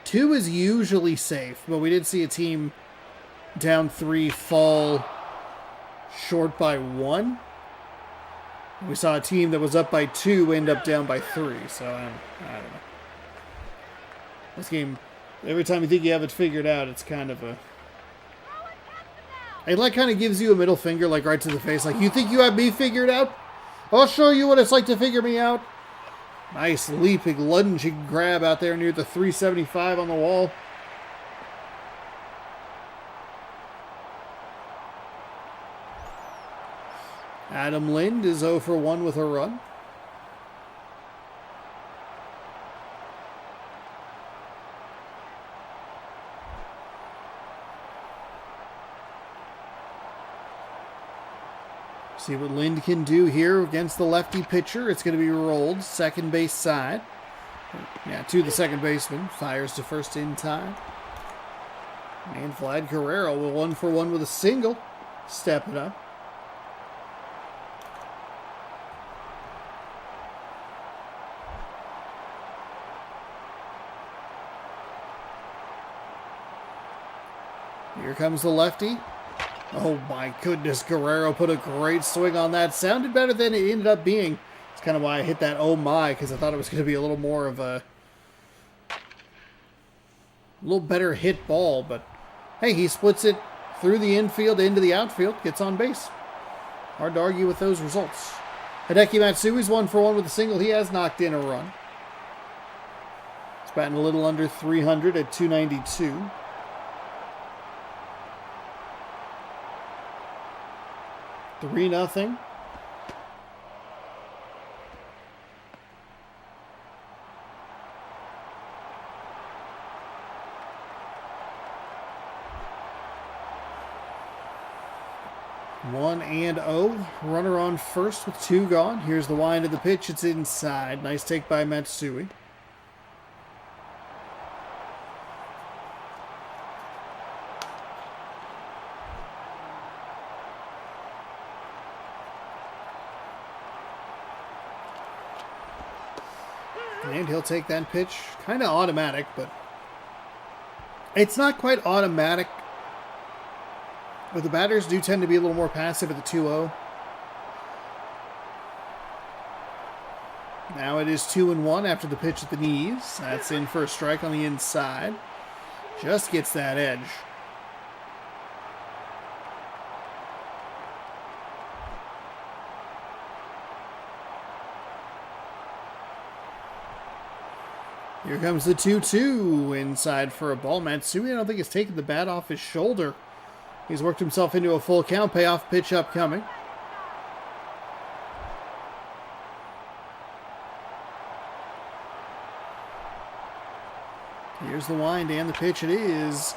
2 is usually safe, but we did see a team down 3 fall short by 1. We saw a team that was up by 2 end up down by 3, so I don't know. This game, every time you think you have it figured out, it's kind of a... It like kind of gives you a middle finger, like right to the face. Like, you think you have me figured out? I'll show you what it's like to figure me out. Nice leaping, lunging grab out there near the 375 on the wall. Adam Lind is 0 for 1 with a run. See what Lind can do here against the lefty pitcher. It's going to be rolled second base side. Yeah, to the second baseman. Fires to first in time. And Vlad Guerrero will 1 for 1 with a single. Step it up. Here comes the lefty. Oh my goodness, Guerrero put a great swing on that. Sounded better than it ended up being. That's kind of why I hit that oh my, because I thought it was going to be a little more of a little better hit ball. But hey, he splits it through the infield into the outfield, gets on base. Hard to argue with those results. Hideki Matsui's 1 for 1 with a single. He has knocked in a run. He's batting a little under 300 at 292. Three nothing. One and oh. Runner on first with 2 gone. Here's the wind of the pitch. It's inside. Nice take by Matsui. And he'll take that pitch. Kind of automatic, but it's not quite automatic. But the batters do tend to be a little more passive at the 2-0. Now it is 2-1 after the pitch at the knees. That's in for a strike on the inside. Just gets that edge. Here comes the 2-2 inside for a ball. Matsui, I don't think has taken the bat off his shoulder. He's worked himself into a full count. Payoff pitch upcoming. Here's the wind and the pitch. It is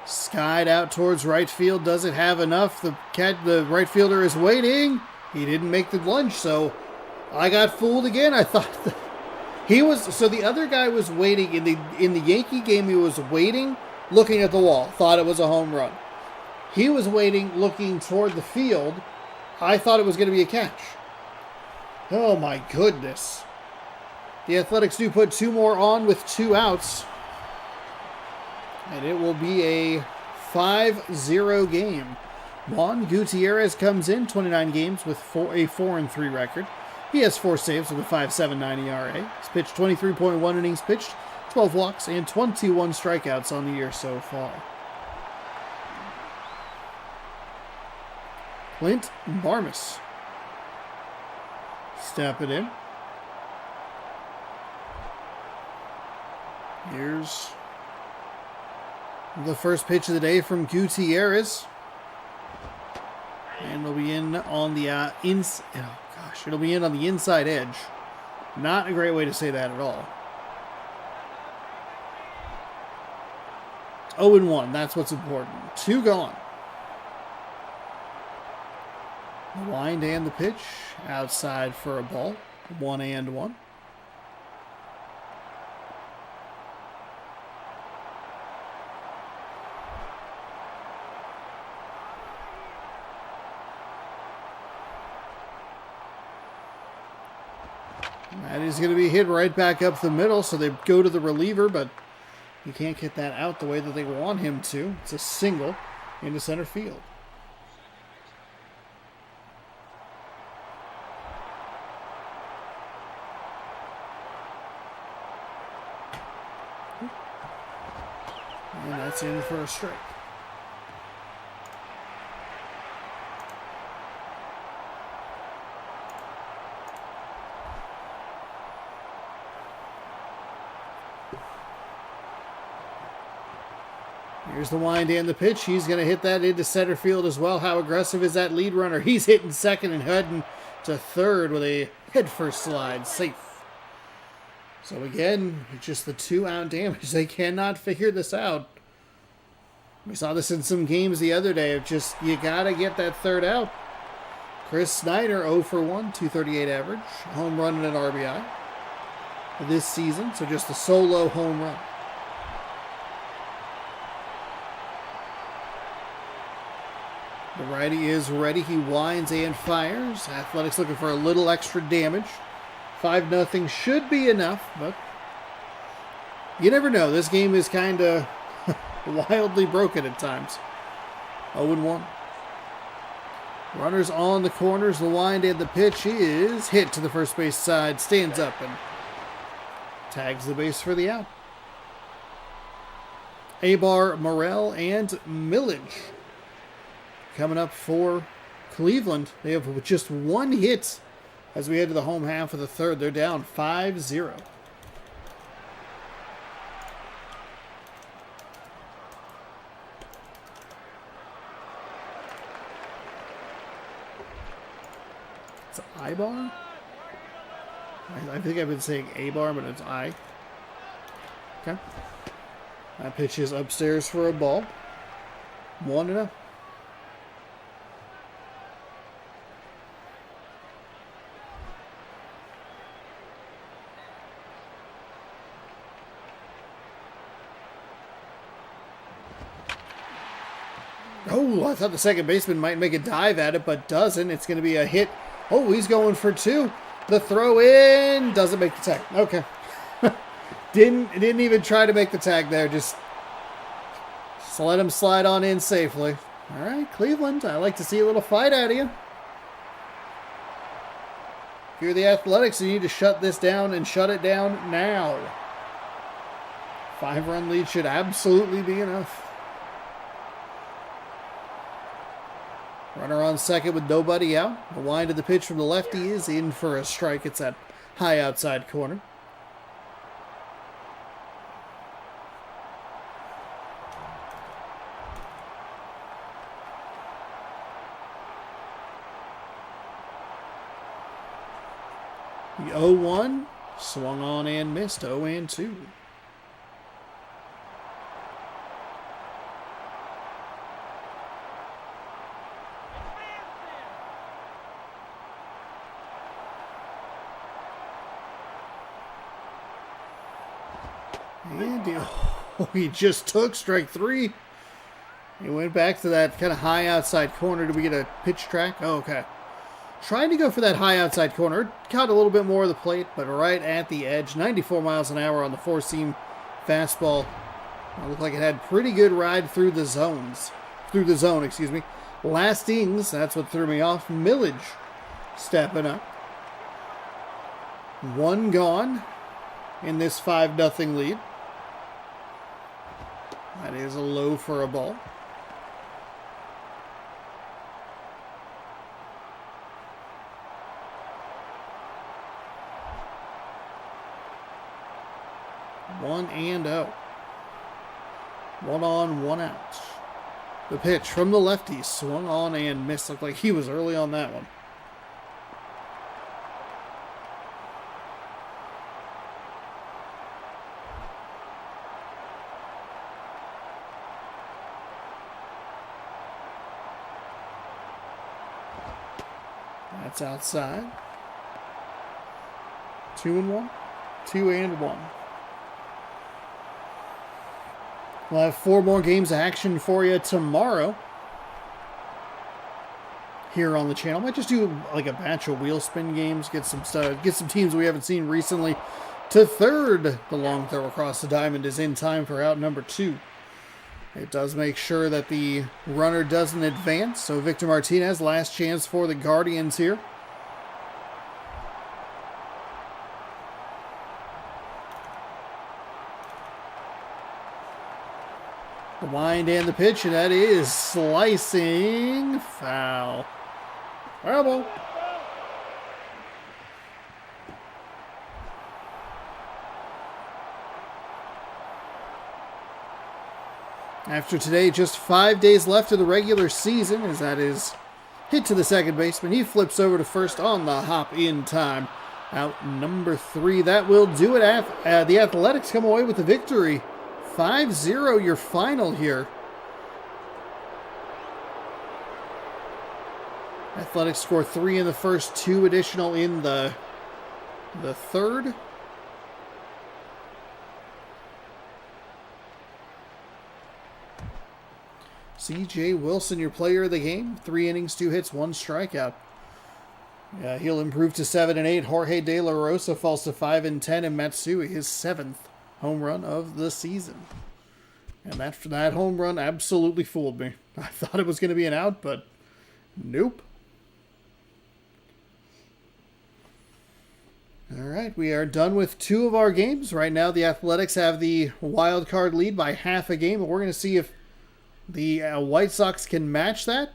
skied out towards right field. Does it have enough? The right fielder is waiting. He didn't make the lunge, so I got fooled again. I thought that he was. So the other guy was waiting in the Yankee game. He was waiting, looking at the wall. Thought it was a home run. He was waiting, looking toward the field. I thought it was going to be a catch. Oh my goodness. The Athletics do put 2 more on with 2 outs. And it will be a 5-0 game. Juan Gutierrez comes in, 29 games with a 4-3 record. He has 4 saves with a 5.79 ERA. He's pitched 23.1 innings pitched, 12 walks, and 21 strikeouts on the year so far. Clint Barmas. Step it in. Here's the first pitch of the day from Gutierrez. And it'll be in on the it'll be in on the inside edge. Not a great way to say that at all. 0-1, that's what's important. 2 gone. The wind and the pitch. Outside for a ball. 1-1. That is going to be hit right back up the middle, so they go to the reliever, but he can't get that out the way that they want him to. It's a single into center field. And that's in for a strike. Here's the wind and the pitch. He's going to hit that into center field as well. How aggressive is that lead runner? He's hitting second and heading to third with a headfirst slide. Safe. So again, just the 2-out damage. They cannot figure this out. We saw this in some games the other day. Just, you got to get that third out. Chris Snyder, 0 for 1, 238 average. Home run and an RBI this season. So just a solo home run. The righty is ready. He winds and fires. Athletics looking for a little extra damage. 5-0 should be enough, but you never know. This game is kind of wildly broken at times. 0-1. Runners on the corners. The wind and the pitch is hit to the first base side. Stands up and tags the base for the out. Abar, Morel, and Millage coming up for Cleveland. They have just 1 hit as we head to the home half of the third. They're down 5-0. It's I-bar? I think I've been saying A-bar, but it's I. Okay. That pitch is upstairs for a ball. 1-0. Oh, I thought the second baseman might make a dive at it, but doesn't. It's going to be a hit. Oh, he's going for two. The throw in doesn't make the tag. Okay. didn't even try to make the tag there. Just let him slide on in safely. All right, Cleveland, I like to see a little fight out of you. If you're the Athletics, you need to shut this down and shut it down now. 5-run lead should absolutely be enough. Runner on second with nobody out. The wind of the pitch from the lefty is in for a strike. It's that high outside corner. The 0-1 swung on and missed. 0-2. And he just took strike three. He went back to that kind of high outside corner. Did we get a pitch track? Oh, okay. Trying to go for that high outside corner. Caught a little bit more of the plate, but right at the edge. 94 miles an hour on the four-seam fastball. It looked like it had pretty good ride through the zones. Through the zone, excuse me. Lastings, that's what threw me off. Millage stepping up. One gone in this 5-0 lead. That is a low for a ball. One and out. 1 on, 1 out. The pitch from the lefty swung on and missed. Looked like he was early on that one. That's outside. 2-1. 2-1. We'll have 4 more games of action for you tomorrow here on the channel. Might just do like a batch of wheel spin games, get some stuff, get some teams we haven't seen recently to third. The long throw across the diamond is in time for out number 2. It does make sure that the runner doesn't advance. So Victor Martinez, last chance for the Guardians here. The wind and the pitch, and that is slicing foul. Foul ball. After today, just 5 days left of the regular season, as that is hit to the second baseman. He flips over to first on the hop in time. Out number 3. That will do it. The Athletics come away with the victory. 5-0 your final here. Athletics score 3 in the first, 2 additional in the third. C.J. Wilson, your player of the game. 3 innings, 2 hits, 1 strikeout. He'll improve to 7-8. Jorge De La Rosa falls to 5-10, and Matsui his 7th home run of the season. And that home run absolutely fooled me. I thought it was going to be an out, but nope. All right, we are done with 2 of our games. Right now, the Athletics have the wild card lead by half a game, and we're going to see if the White Sox can match that.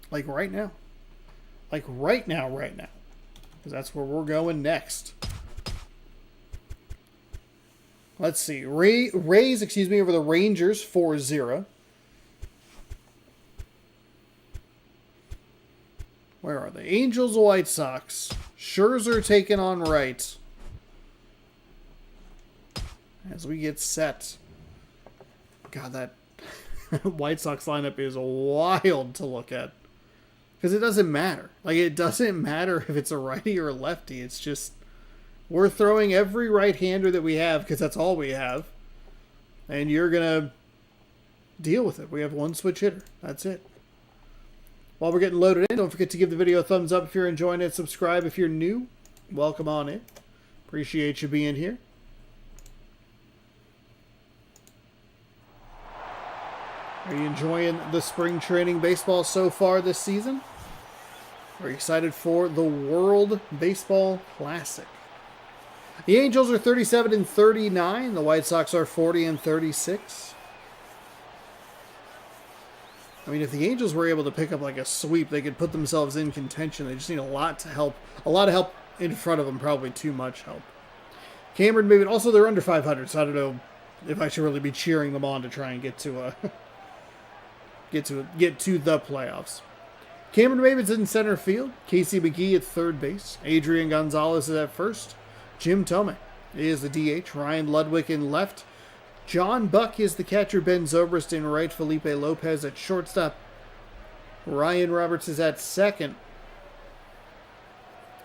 Like right now. like right now. Because that's where we're going next. Let's see. Rays, over the Rangers 4-0. Where are they? Angels, White Sox. Scherzer taking on right. As we get set. God, that White Sox lineup is wild to look at. Because it doesn't matter. Like, it doesn't matter if it's a righty or a lefty. It's just, we're throwing every right-hander that we have because that's all we have. And you're going to deal with it. We have one switch hitter. That's it. While we're getting loaded in, don't forget to give the video a thumbs up if you're enjoying it. Subscribe if you're new. Welcome on in. Appreciate you being here. Are you enjoying the spring training baseball so far this season? Are you excited for the World Baseball Classic? The Angels are 37-39. The White Sox are 40-36. I mean, if the Angels were able to pick up like a sweep, they could put themselves in contention. They just need a lot of help in front of them, probably too much help. Cameron, maybe also they're under 500, so I don't know if I should really be cheering them on to try and get to a get to the playoffs. Cameron Maven's in center field. Casey McGee at third base. Adrian Gonzalez is at first. Jim Thome is the DH. Ryan Ludwig in left. John Buck is the catcher. Ben Zobrist in right. Felipe Lopez at shortstop. Ryan Roberts is at second.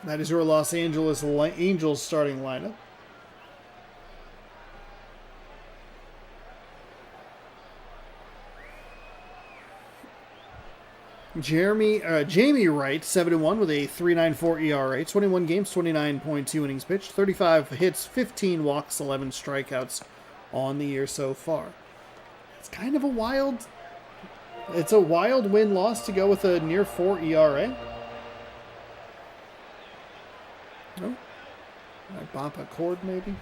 That is your Los Angeles Angels starting lineup. Jamie Wright, 7-1 with a 3.94 ERA, 21 games, 29.2 innings pitched, 35 hits, 15 walks, 11 strikeouts on the year so far. It's kind of a wild win-loss to go with a near 4 ERA. Oh, I bop a cord maybe.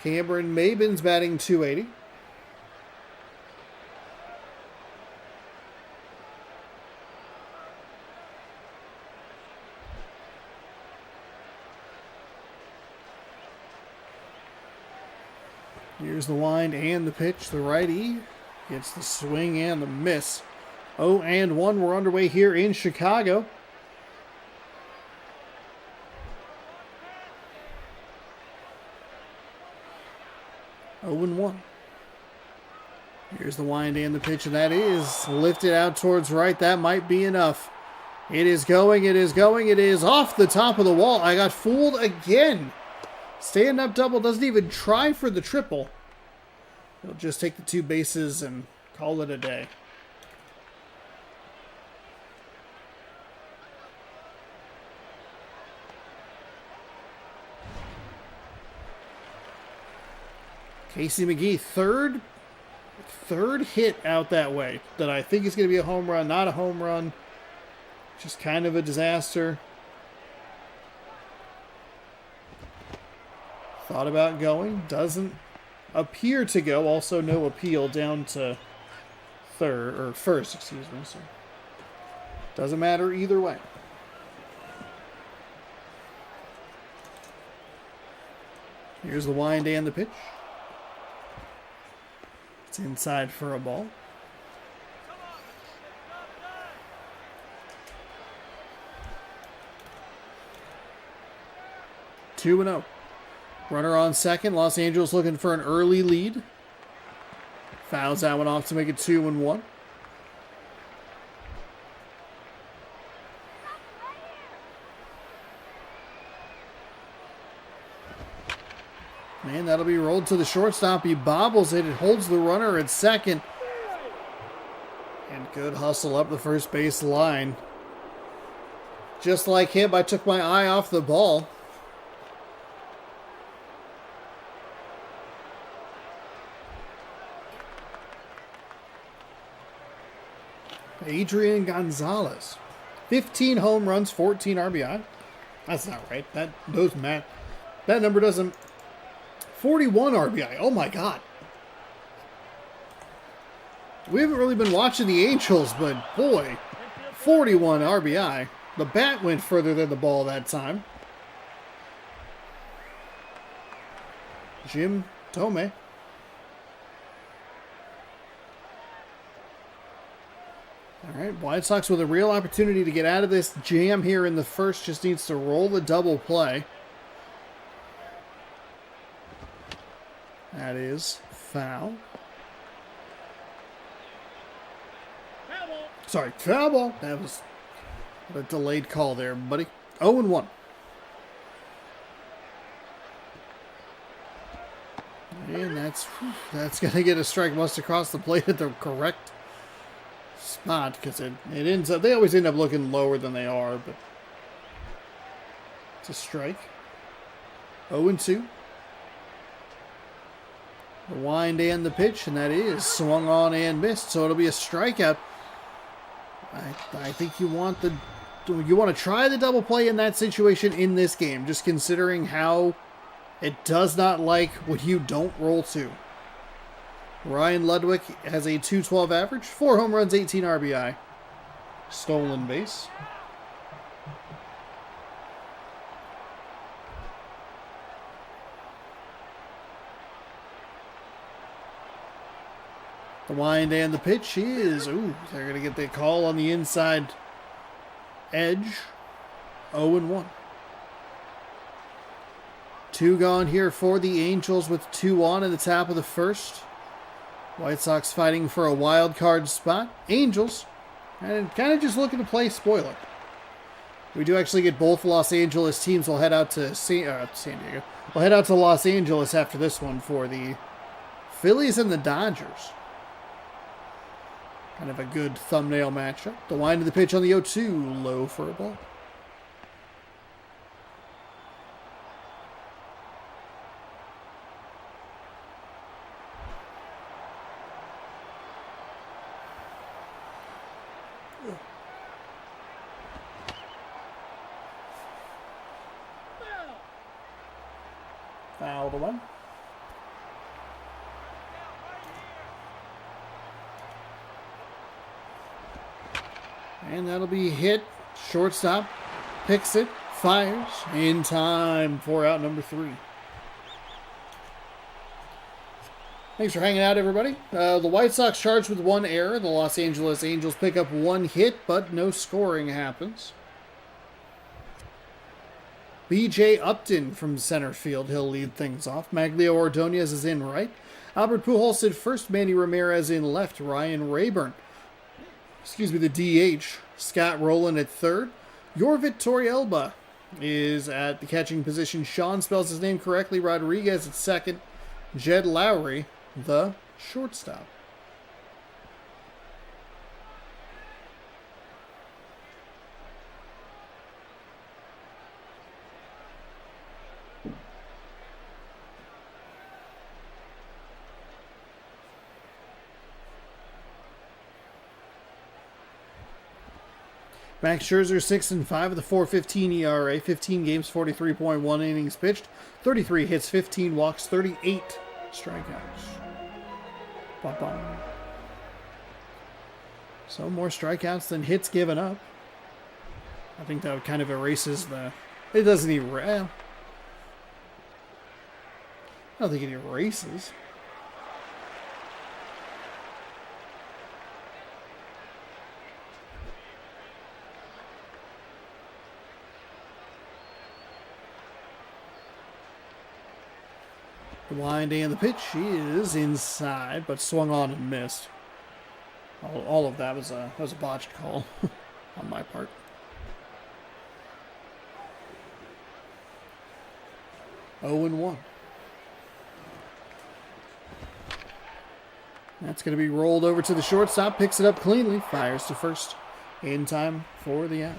Cameron Maben's batting .280. Here's the wind and the pitch. The righty gets the swing and the miss. 0-1. We're underway here in Chicago. Here's the wind and the pitch, and that is lifted out towards right. That might be enough. It is going. It is off the top of the wall. I got fooled again. Stand-up double, doesn't even try for the triple. He'll just take the 2 bases and call it a day. Casey McGee, third hit out that way that I think is going to be a home run, not a home run. Just kind of a disaster. Thought about going, doesn't appear to go. Also, no appeal down to first, excuse me. So doesn't matter either way. Here's the wind and the pitch. It's inside for a ball. Two and 0. Runner on second. Los Angeles looking for an early lead. Fouls that one off to make it 2-1. Man, that'll be rolled to the shortstop. He bobbles it. It holds the runner at second. And good hustle up the first base line. Just like him, I took my eye off the ball. Adrian Gonzalez. 15 home runs, 14 RBI. That's not right. That number doesn't... 41 RBI. Oh my God. We haven't really been watching the Angels, but boy, 41 RBI. The bat went further than the ball that time. Jim Thome. All right, White Sox with a real opportunity to get out of this jam here in the first. Just needs to roll the double play. That is foul. Sorry, foul ball. That was a delayed call there, buddy. 0-1. And that's going to get a strike once across the plate at the correct spot, because it ends up, they always end up looking lower than they are, but it's a strike. 0-2. The wind and the pitch, and that is swung on and missed, so it'll be a strikeout. I think you want to try the double play in that situation in this game, just considering how it does not like when you don't roll two. Ryan Ludwig has a .212 average, 4 home runs, 18 RBI. Stolen base. The wind and the pitch is, they're going to get the call on the inside edge. 0-1. 2 gone here for the Angels with 2 on in the top of the first. White Sox fighting for a wild card spot. Angels, and kind of just looking to play spoiler. We do actually get both Los Angeles teams. We'll head out to San Diego. We'll head out to Los Angeles after this one for the Phillies and the Dodgers. Kind of a good thumbnail matchup. The wind of the pitch on the 0-2, low for a ball. Foul to one. And that'll be hit. Shortstop picks it, fires, in time for out number 3. Thanks for hanging out, everybody. The White Sox charged with 1 error. The Los Angeles Angels pick up 1 hit, but no scoring happens. B.J. Upton from center field. He'll lead things off. Maglio Ordonez is in right. Albert Pujols at first. Manny Ramirez in left. Ryan Rayburn, the DH. Scott Rowland at third. Yorvit Torrealba is at the catching position. Sean spells his name correctly. Rodriguez at second. Jed Lowry, the shortstop. Max Scherzer 6-5 with a 4.15 ERA, 15 games, 43.1 innings pitched, 33 hits, 15 walks, 38 strikeouts. Bum. So more strikeouts than hits given up. I think that kind of erases the... It doesn't erase... I don't think it erases. The wind and the pitch is inside, but swung on and missed. All of that was a botched call on my part. 0-1. That's going to be rolled over to the shortstop, picks it up cleanly, fires to first in time for the out.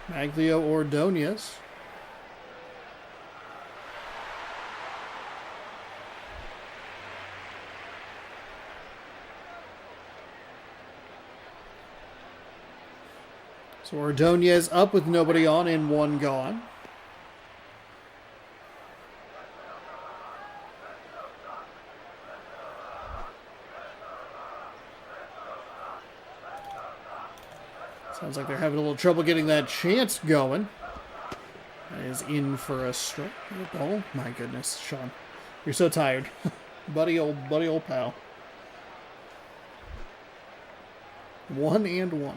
Maglio Ordonez. So Ordonez up with nobody on and 1 gone. Sounds like they're having a little trouble getting that chance going. That is in for a strike. Oh my goodness, Sean. You're so tired. buddy old pal. 1-1.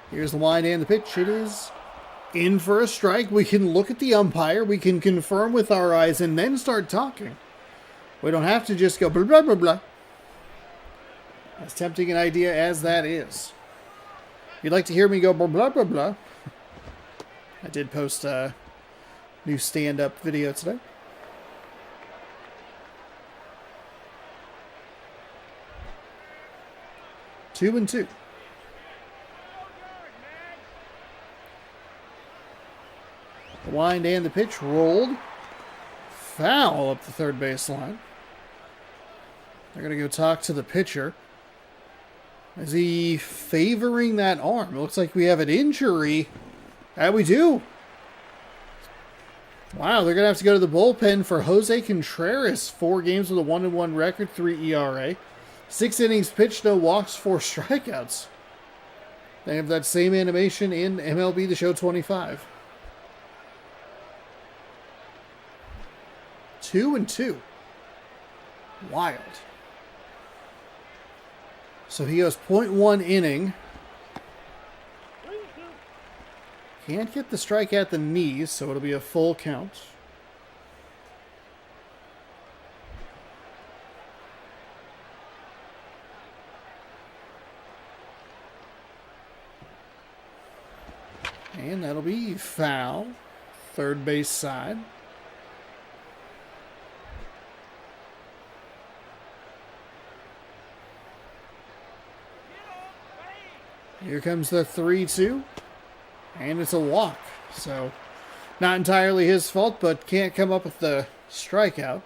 Here's the wind and the pitch. It is in for a strike. We can look at the umpire. We can confirm with our eyes and then start talking. We don't have to just go blah, blah, blah, blah. As tempting an idea as that is. If you'd like to hear me go blah, blah, blah, blah, I did post a new stand-up video today. Two and two. The wind and the pitch rolled. Foul up the third base line. They're going to go talk to the pitcher. Is he favoring that arm? It looks like we have an injury. Yeah, we do. Wow, they're going to have to go to the bullpen for Jose Contreras. 4 games with a 1-1 record, 3 ERA. 6 innings pitched, no walks, 4 strikeouts. They have that same animation in MLB The Show 25. 2 and 2. Wild. So he goes 0.1 inning. Can't get the strike at the knees, so it'll be a full count. And that'll be foul. Third base side. Here comes the 3-2. And it's a walk. So, not entirely his fault, but can't come up with the strikeout.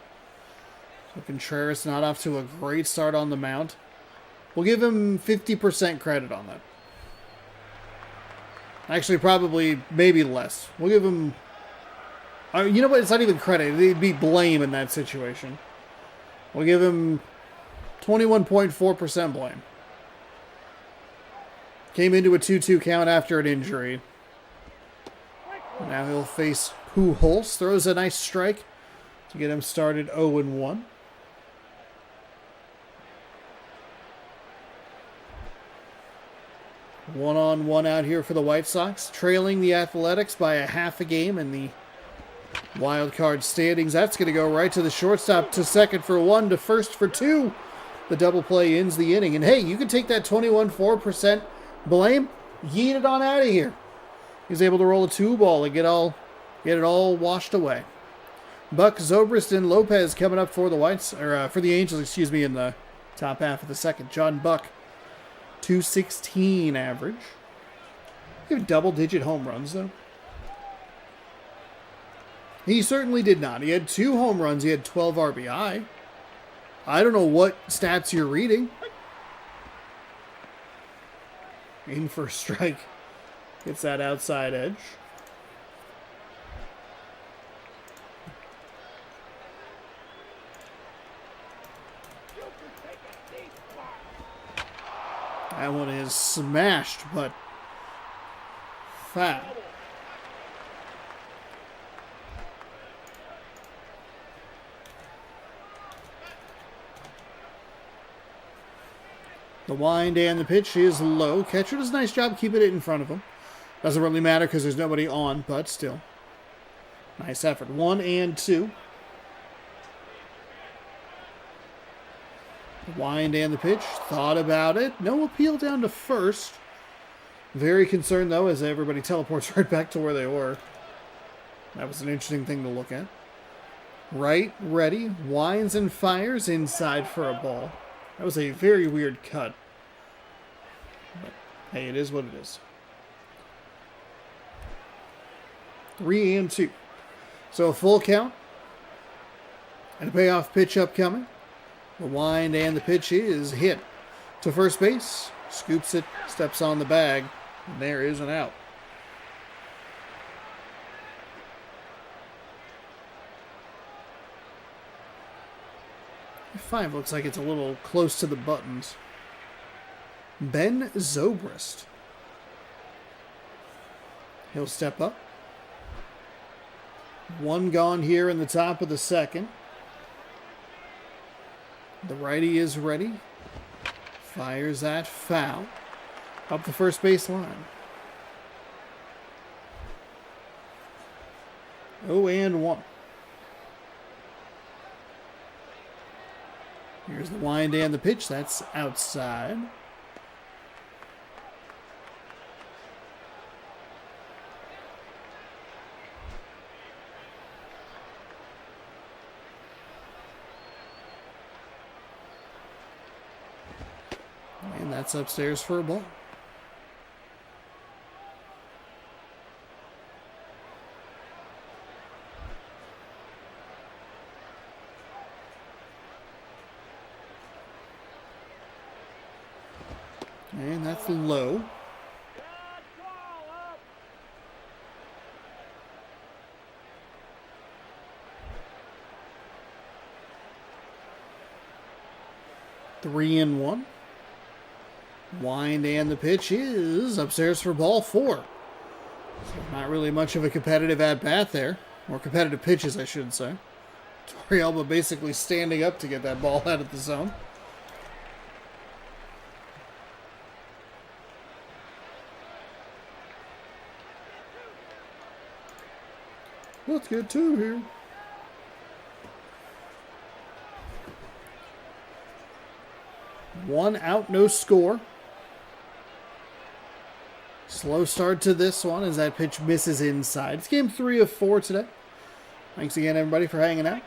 So Contreras not off to a great start on the mound. We'll give him 50% credit on that. Actually, probably, maybe less. We'll give him... you know what? It's not even credit. It'd be blame in that situation. We'll give him 21.4% blame. Came into a 2-2 count after an injury. Now he'll face Pujols. Throws a nice strike to get him started 0-1. One-on-one out here for the White Sox. Trailing the Athletics by a half a game in the wild card standings. That's going to go right to the shortstop, to second for 1, to first for 2. The double play ends the inning. And hey, you can take that 21.4% blame, yeet it on out of here. He's able to roll a 2-ball and get it all washed away. Buck, Zobrist, and Lopez coming up for the for the Angels, in the top half of the second. John Buck, 216 average. He had double-digit home runs, though. He certainly did not. He had 2 home runs. He had 12 RBI. I don't know what stats you're reading. In for a strike. Gets that outside edge. That one is smashed, but foul. The wind and the pitch is low. Catcher does a nice job keeping it in front of him. Doesn't really matter because there's nobody on, but still. Nice effort. 1-2. The wind and the pitch. Thought about it. No appeal down to first. Very concerned, though, as everybody teleports right back to where they were. That was an interesting thing to look at. Right, ready. Winds and fires inside for a ball. That was a very weird cut. But, hey, it is what it is. 3-2. So a full count. And a payoff pitch upcoming. The wind and the pitch is hit to first base. Scoops it, steps on the bag. And there is an out. 25 looks like it's a little close to the buttons. Ben Zobrist. He'll step up. One gone here in the top of the second. The righty is ready. Fires that foul. Up the first base line. 0-1. Here's the wind and the pitch. That's outside. And that's upstairs for a ball. And that's low. Three and one. Wind and the pitch is upstairs for ball 4. So not really much of a competitive at-bat there. Or competitive pitches, I should say. Torrealba basically standing up to get that ball out of the zone. Let's get 2 here. One out, no score. Slow start to this one as that pitch misses inside. It's game 3 of 4 today. Thanks again, everybody, for hanging out.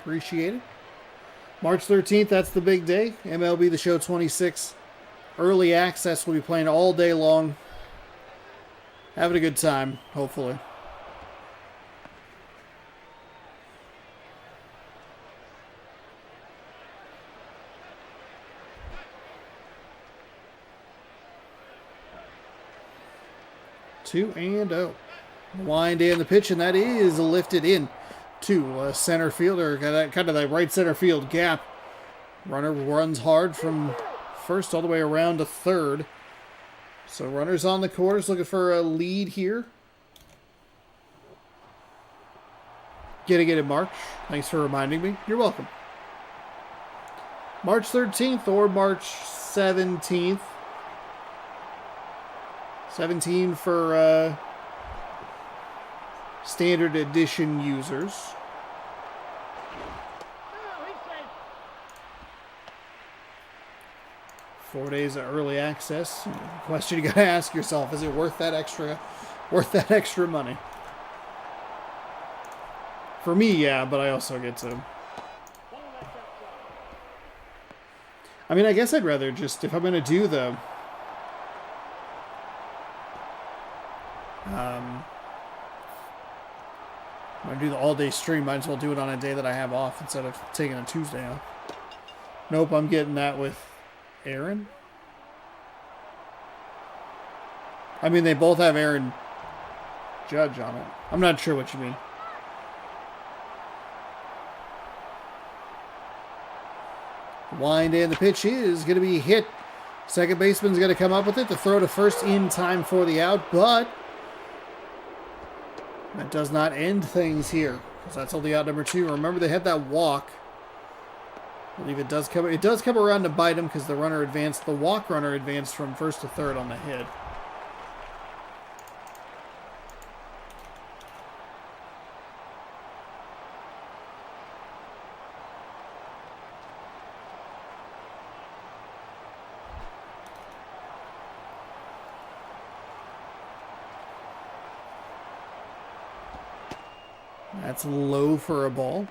Appreciate it. March 13th, that's the big day. MLB The Show 26. Early access. We'll be playing all day long. Having a good time, hopefully. Two and oh. Wind in the pitch, and that is lifted in to center field, or kind of that right center field gap. Runner runs hard from first all the way around to third. So runners on the course looking for a lead here. Getting it in March. Thanks for reminding me. You're welcome. March 13th or March 17th. 17 for standard edition users. 4 days of early access. The question you gotta ask yourself: is it worth that extra money? For me, yeah, but I also get to. I mean, I guess I'd rather just, if I'm gonna do the I'm going to do the all-day stream. Might as well do it on a day that I have off instead of taking a Tuesday off. Nope, I'm getting that with Aaron. I mean, they both have Aaron Judge on it. I'm not sure what you mean. Wind in the pitch is going to be hit. Second baseman's going to come up with it. The throw to first in time for the out, but that does not end things here, because that's only out number 2. Remember, they had that walk. I believe it does come around to bite him, because the walk runner advanced from first to third on the hit. That's low for a ball.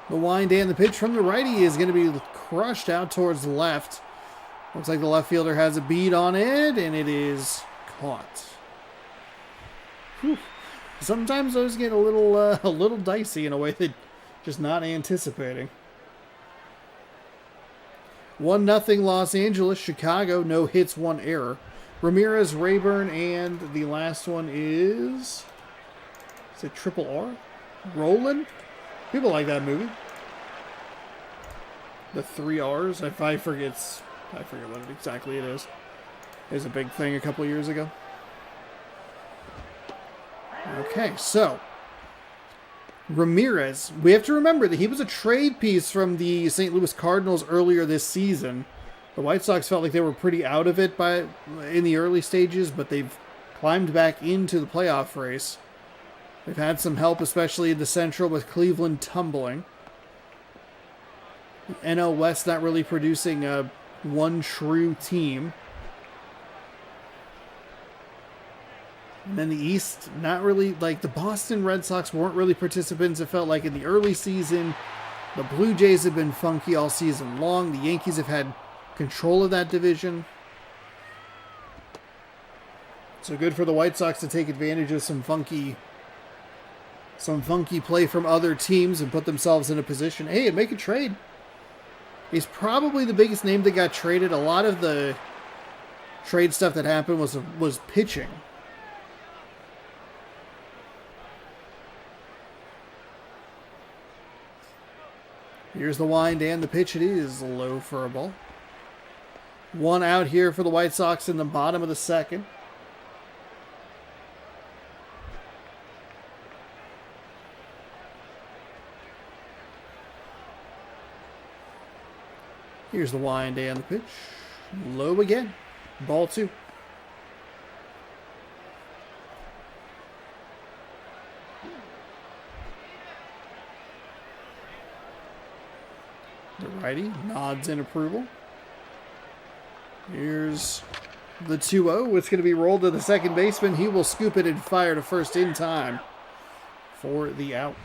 The wind and the pitch from the righty is going to be crushed out towards the left. Looks like the left fielder has a bead on it, and it is caught. Whew. Sometimes those get a little dicey in a way that just not anticipating. 1-0 Los Angeles. Chicago, no hits, 1 error. Ramirez, Rayburn, and the last one is it Triple R? Roland? People like that movie. The 3 R's. I forget what exactly it is. It was a big thing a couple years ago. Okay, so Ramirez. We have to remember that he was a trade piece from the St. Louis Cardinals earlier this season. The White Sox felt like they were pretty out of it in the early stages, but they've climbed back into the playoff race. They've had some help, especially in the Central, with Cleveland tumbling. The NL West not really producing one true team. And then the East, not really, like the Boston Red Sox weren't really participants, it felt like, in the early season. The Blue Jays have been funky all season long. The Yankees have had control of that division. So good for the White Sox to take advantage of some funky play from other teams and put themselves in a position. Hey, and make a trade. He's probably the biggest name that got traded. A lot of the trade stuff that happened was pitching. Here's the wind and the pitch. It is low for a ball. 1 out here for the White Sox in the bottom of the second. Here's the wind and the pitch. Low again. Ball 2. The righty nods in approval. Here's the 2-0. It's going to be rolled to the second baseman. He will scoop it and fire to first in time for the out.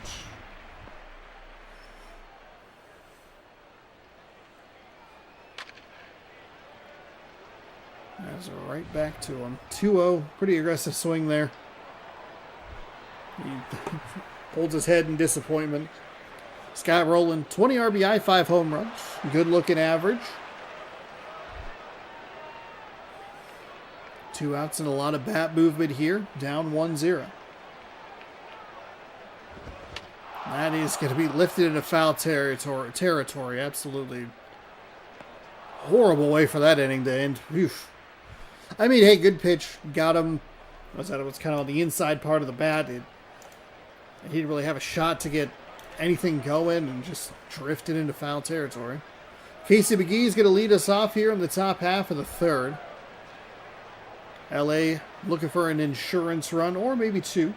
That's right back to him. 2-0. Pretty aggressive swing there. He holds his head in disappointment. Scott Rowland, 20 RBI, 5 home runs. Good looking average. 2 outs and a lot of bat movement here. Down 1-0. That is going to be lifted into foul territory. Absolutely horrible way for that inning to end. Oof. I mean, hey, good pitch. Got him. It was kind of on the inside part of the bat. He didn't really have a shot to get anything going and just drifted into foul territory. Casey McGee is going to lead us off here in the top half of the third. LA looking for an insurance run or maybe 2.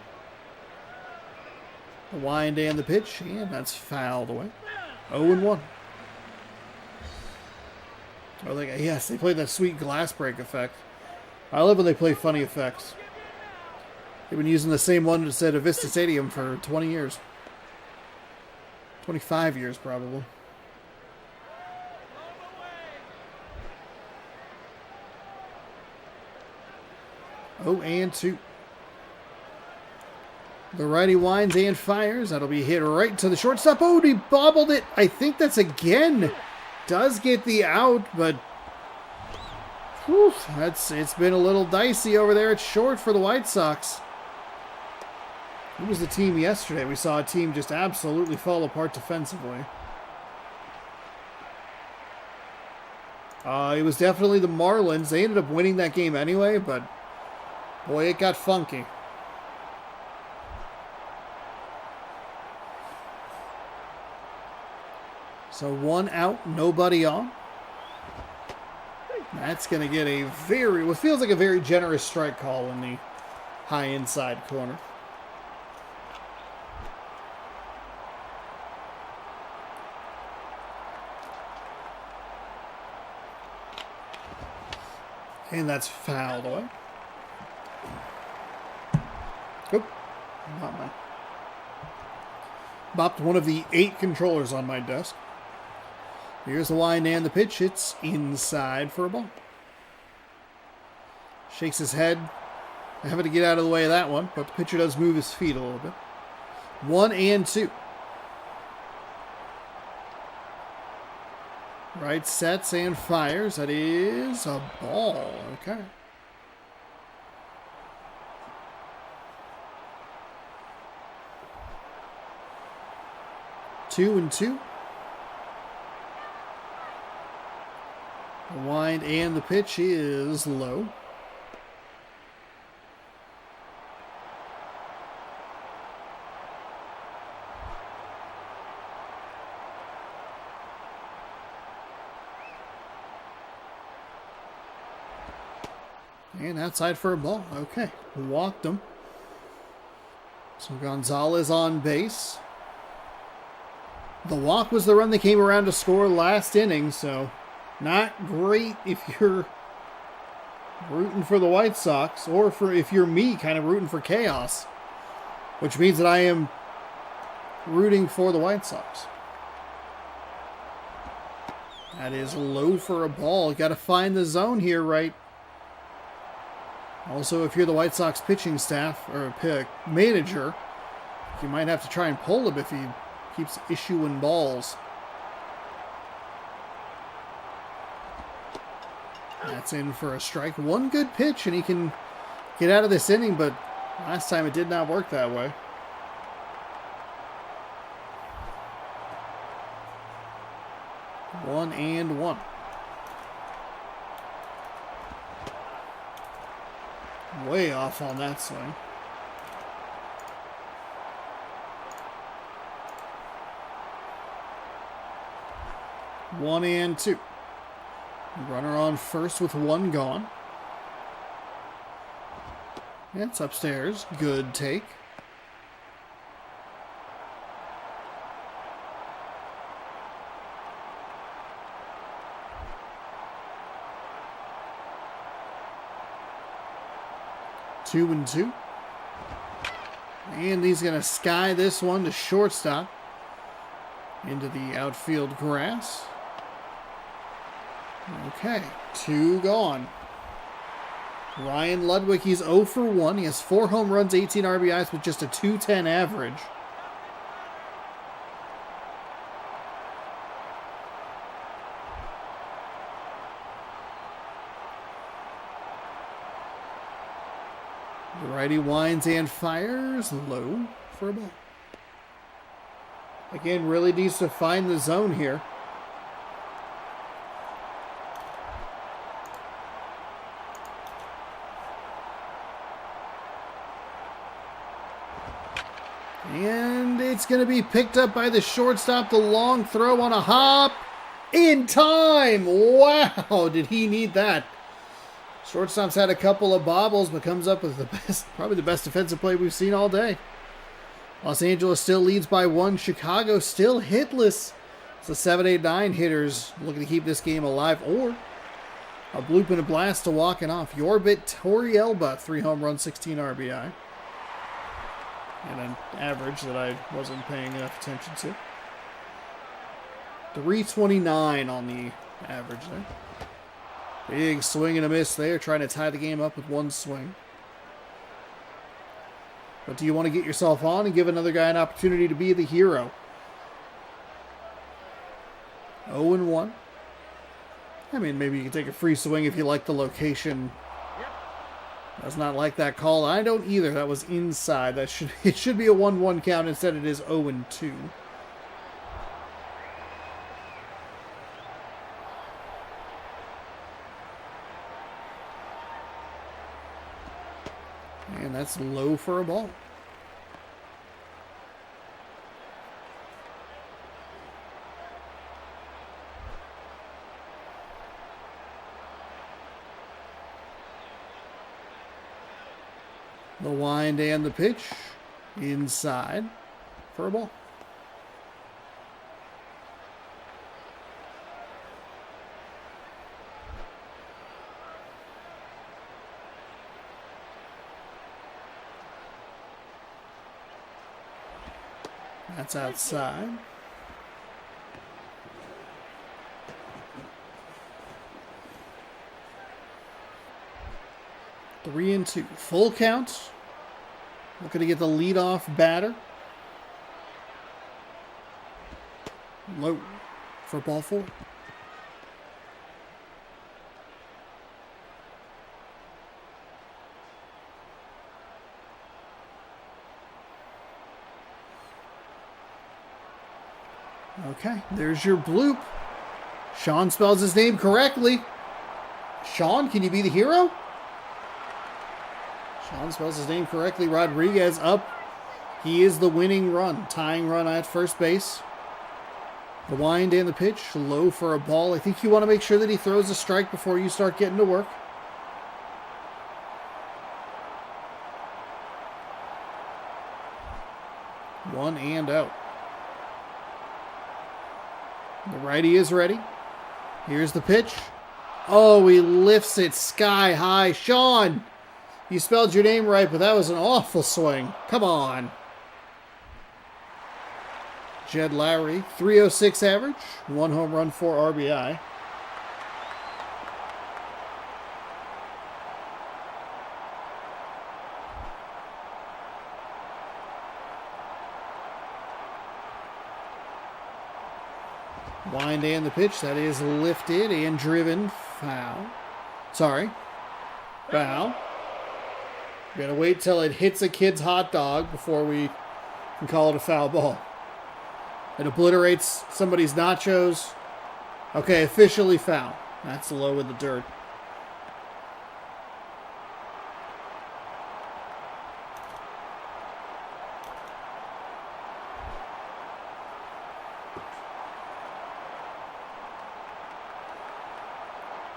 The wind and the pitch, and that's fouled away. 0-1. Oh, yes, they played that sweet glass break effect. I love when they play funny effects. They've been using the same one instead of Vista Stadium for 20 years. 25 years, probably. Oh, and 2. The righty winds and fires. That'll be hit right to the shortstop. Oh, he bobbled it. I think that's again. Does get the out, but whew, it's been a little dicey over there at short for the White Sox. Who was the team yesterday? We saw a team just absolutely fall apart defensively. It was definitely the Marlins. They ended up winning that game anyway, but boy, it got funky. So 1 out, nobody on. That's going to get what feels like a very generous strike call in the high inside corner. And that's fouled away. Oop, not mine. Bopped one of the 8 controllers on my desk. Here's the wind and the pitch. It's inside for a ball. Shakes his head. Having to get out of the way of that one, but the pitcher does move his feet a little bit. 1-2. Right, sets and fires. That is a ball. Okay. Two and two. The wind and the pitch is low. And outside for a ball. Okay. Walked him. So Gonzalez on base. The walk was the run that came around to score last inning, so not great if you're rooting for the White Sox, or for if you're me, kind of rooting for chaos, which means that I am rooting for the White Sox. That is low for a ball. Got to find the zone here, right? Also, if you're the White Sox pitching staff or manager, you might have to try and pull him if he keeps issuing balls. That's in for a strike. One good pitch and he can get out of this inning, but last time it did not work that way. One and one. Way off on that swing. One and two. Runner on first with one gone. It's upstairs. Good take. Two and two. And he's going to sky this one to shortstop. Into the outfield grass. Okay, two gone. Ryan Ludwig, he's 0 for 1. He has 4 home runs, 18 RBIs with just a .210 average. The righty winds and fires low for a ball. Again, really needs to find the zone here. And it's going to be picked up by the shortstop. The long throw on a hop. In time! Wow, did he need that? Shortstop's had a couple of bobbles, but comes up with the best, probably the best defensive play we've seen all day. Los Angeles still leads by 1. Chicago still hitless. It's the 7-8-9 hitters looking to keep this game alive. Or a bloop and a blast to walk it off. Yorbit Torrealba, 3 home runs, 16 RBI. And an average that I wasn't paying enough attention to. 329 on the average there. Big swing and a miss there, trying to tie the game up with one swing. But do you want to get yourself on and give another guy an opportunity to be the hero? 0-1. I mean, maybe you can take a free swing if you like the location. Does not like that call. I don't either. That was inside. It should be a 1-1 count. Instead, it is 0-2. And that's low for a ball. The wind and the pitch inside for a ball. That's outside. Three and two. Full count. Looking to get the leadoff batter. Low for ball 4. Okay, there's your bloop. Sean spells his name correctly. Sean, can you be the hero? Sean spells his name correctly. Rodriguez up. He is the winning run. Tying run at first base. The wind and the pitch. Low for a ball. I think you want to make sure that he throws a strike before you start getting to work. One and out. The righty is ready. Here's the pitch. Oh, he lifts it sky high. Sean, you spelled your name right, but that was an awful swing. Come on. Jed Lowry, 306 average, 1 home run, 4 RBI. Wind and the pitch. That is lifted and driven. Foul. Sorry. Foul. We're going to wait till it hits a kid's hot dog before we can call it a foul ball. It obliterates somebody's nachos. Okay, officially foul. That's low in the dirt.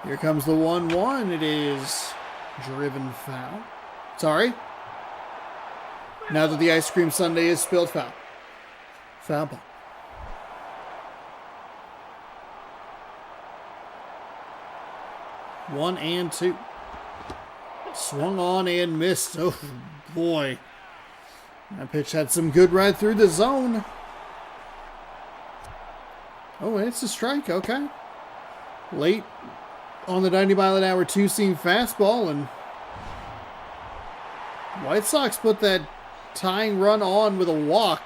Here comes the 1-1. It is driven foul. Sorry. Now that the ice cream sundae is spilled, foul. Foul ball. One and two. Swung on and missed. Oh, boy. That pitch had some good ride through the zone. Oh, and it's a strike. Okay. Late on the 90-mile-an-hour two-seam fastball, and White Sox put that tying run on with a walk.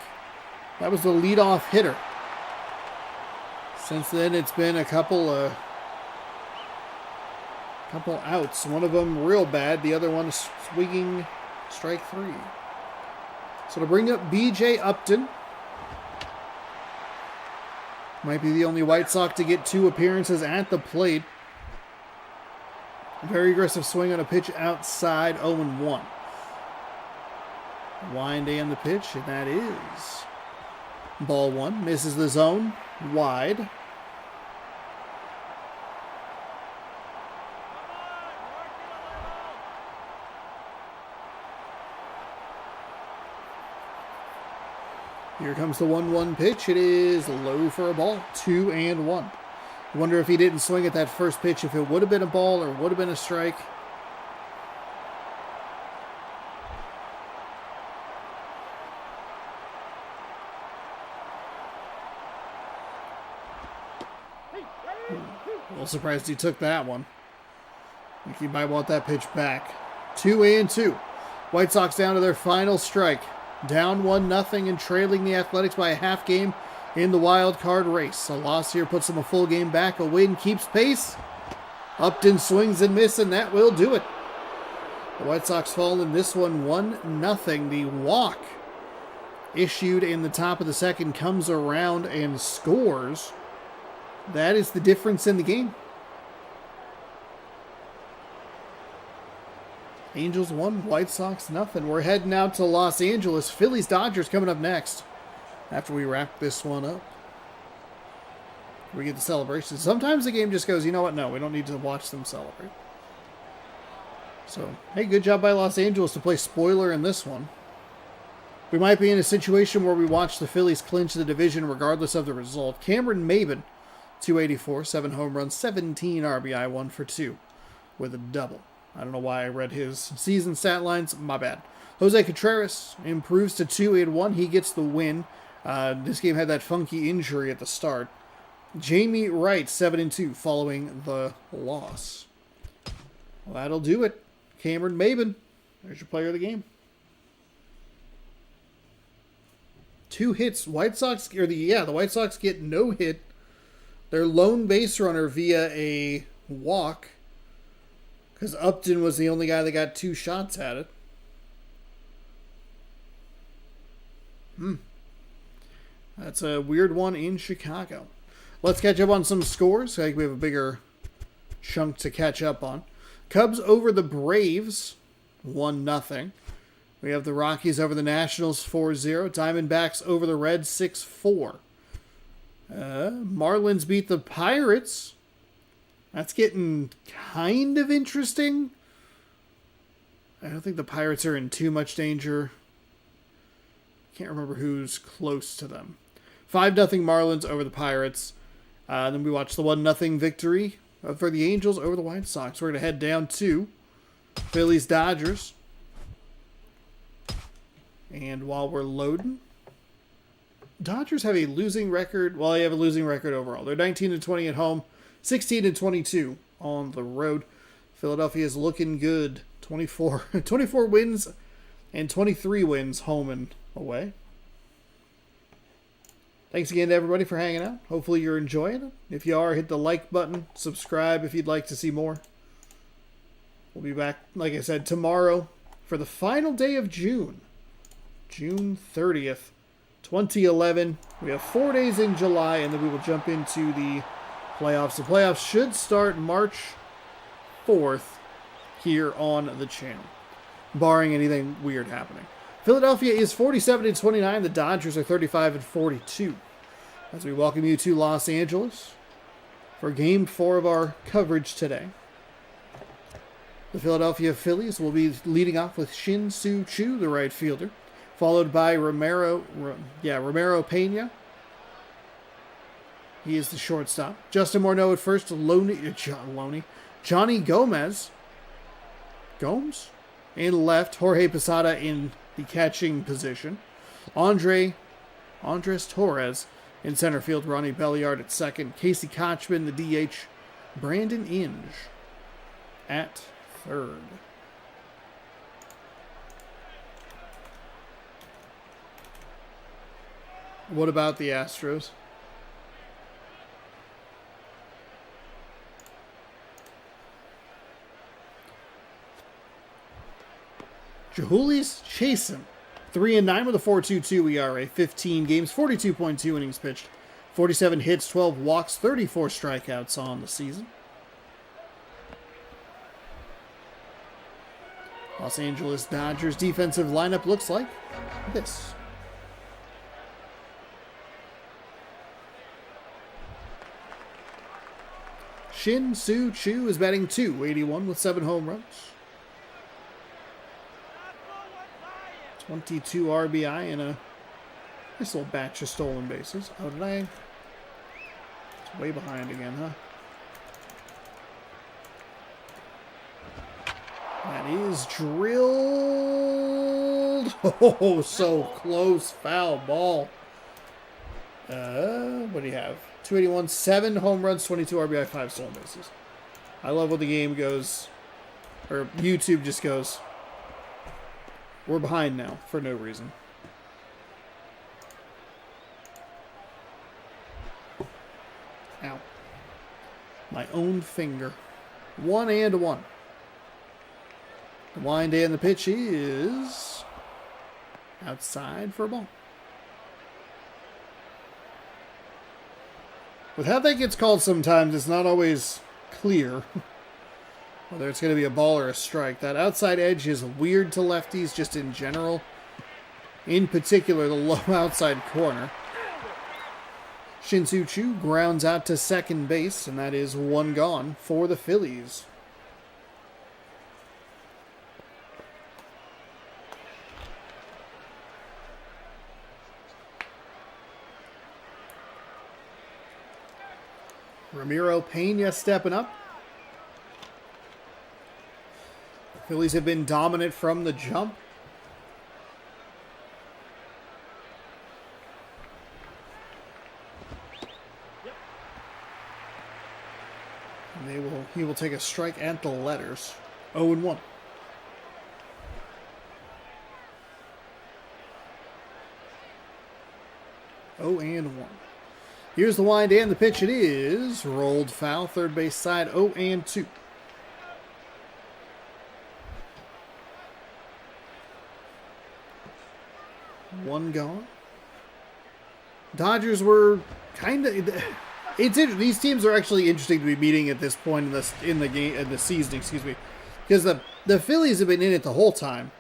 That was the leadoff hitter. Since then, it's been a couple outs. One of them real bad. The other one swinging strike 3. So to bring up B.J. Upton. Might be the only White Sox to get 2 appearances at the plate. Very aggressive swing on a pitch outside, 0-1. Wind and the pitch, and that is ball 1. Misses the zone, wide. Here comes the 1-1 pitch. It is low for a ball, 2-1. I wonder if he didn't swing at that first pitch, if it would have been a ball or would have been a strike. A little surprised he took that one. I think he might want that pitch back. 2-2. White Sox down to their final strike. Down 1-0 and trailing the Athletics by a half game in the wild card race. A loss here puts them a full game back. A win keeps pace. Upton swings and misses, and that will do it. The White Sox fall in this one 1-0. The walk issued in the top of the second comes around and scores. That is the difference in the game. Angels 1, White Sox 0. We're heading out to Los Angeles. Phillies Dodgers coming up next. After we wrap this one up. We get the celebration. Sometimes the game just goes, you know what? No, we don't need to watch them celebrate. So, hey, good job by Los Angeles to play spoiler in this one. We might be in a situation where we watch the Phillies clinch the division regardless of the result. Cameron Maybin, 284, 7 home runs, 17 RBI, 1 for 2 with a double. I don't know why I read his season stat lines. My bad. Jose Contreras improves to 2-1. He gets the win. This game had that funky injury at the start. Jamie Wright, 7-2, following the loss. Well, that'll do it. Cameron Maybin, there's your player of the game. 2 hits. The White Sox get no hit. Their lone base runner via a walk, because Upton was the only guy that got 2 shots at it. That's a weird one in Chicago. Let's catch up on some scores. I think we have a bigger chunk to catch up on. Cubs over the Braves, 1-0. We have the Rockies over the Nationals, 4-0. Diamondbacks over the Reds, 6-4. Marlins beat the Pirates. That's getting kind of interesting. I don't think the Pirates are in too much danger. Can't remember who's close to them. 5-0 Marlins over the Pirates. Then we watched the 1-0 victory for the Angels over the White Sox. We're going to head down to Phillies Dodgers. And while we're loading, Dodgers have a losing record. Well, they have a losing record overall. They're 19-20 at home, 16-22 on the road. Philadelphia is looking good. 24 wins and 23 wins home and away. Thanks again to everybody for hanging out. Hopefully you're enjoying it. If you are, hit the like button. Subscribe if you'd like to see more. We'll be back, like I said, tomorrow for the final day of June. June 30th, 2011. We have 4 days in July, and then we will jump into the playoffs. The playoffs should start March 4th here on the channel, barring anything weird happening. Philadelphia is 47-29. The Dodgers are 35-42. As we welcome you to Los Angeles for Game 4 of our coverage today. The Philadelphia Phillies will be leading off with Shin-Soo Choo, the right fielder, followed by Romero Pena. He is the shortstop. Justin Morneau at first. Johnny Gomez. Gomes? In left. Jorge Posada in the catching position. Andres Torres in center field. Ronnie Belliard at second. Casey Kochman, the DH. Brandon Inge at third. What about the Astros? Jahuli's chasing. 3-9 with a 4.22 ERA. 15 games, 42.2 innings pitched. 47 hits, 12 walks, 34 strikeouts on the season. Los Angeles Dodgers defensive lineup looks like this. Shin-Soo Choo is batting .281 with 7 home runs. 22 RBI and a nice little batch of stolen bases. Oh, did I? It's way behind again, huh? That is drilled. Oh, so close. Foul ball. What do you have? 281, 7 home runs, 22 RBI, 5 stolen bases. I love when the game goes, or YouTube just goes, we're behind now for no reason. Ow. My own finger. 1-1. The wind and the pitch is outside for a ball. With how that gets called sometimes, it's not always clear whether it's going to be a ball or a strike. That outside edge is weird to lefties just in general. In particular, the low outside corner. Shin-Soo Choo grounds out to second base, and that is 1 gone for the Phillies. Ramiro Pena stepping up. Phillies have been dominant from the jump. And he will take a strike at the letters. 0-1. Oh, and 1. Here's the wind and the pitch. It is rolled foul. Third base side. 0-2. One gone. Dodgers were kind of. These teams are actually interesting to be meeting at this point in the game in the season. Excuse me, because the Phillies have been in it the whole time.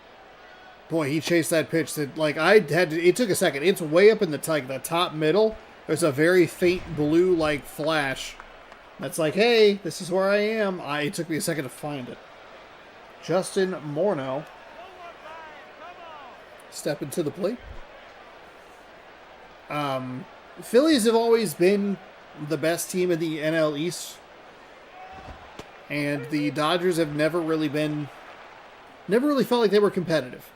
Boy, he chased that pitch that it took a second. It's way up in the top middle. There's a very faint blue flash. That's like, hey, this is where I am. It took me a second to find it. Justin Morneau stepping to the plate. Phillies have always been the best team in the NL East, and the Dodgers have never really felt like they were competitive.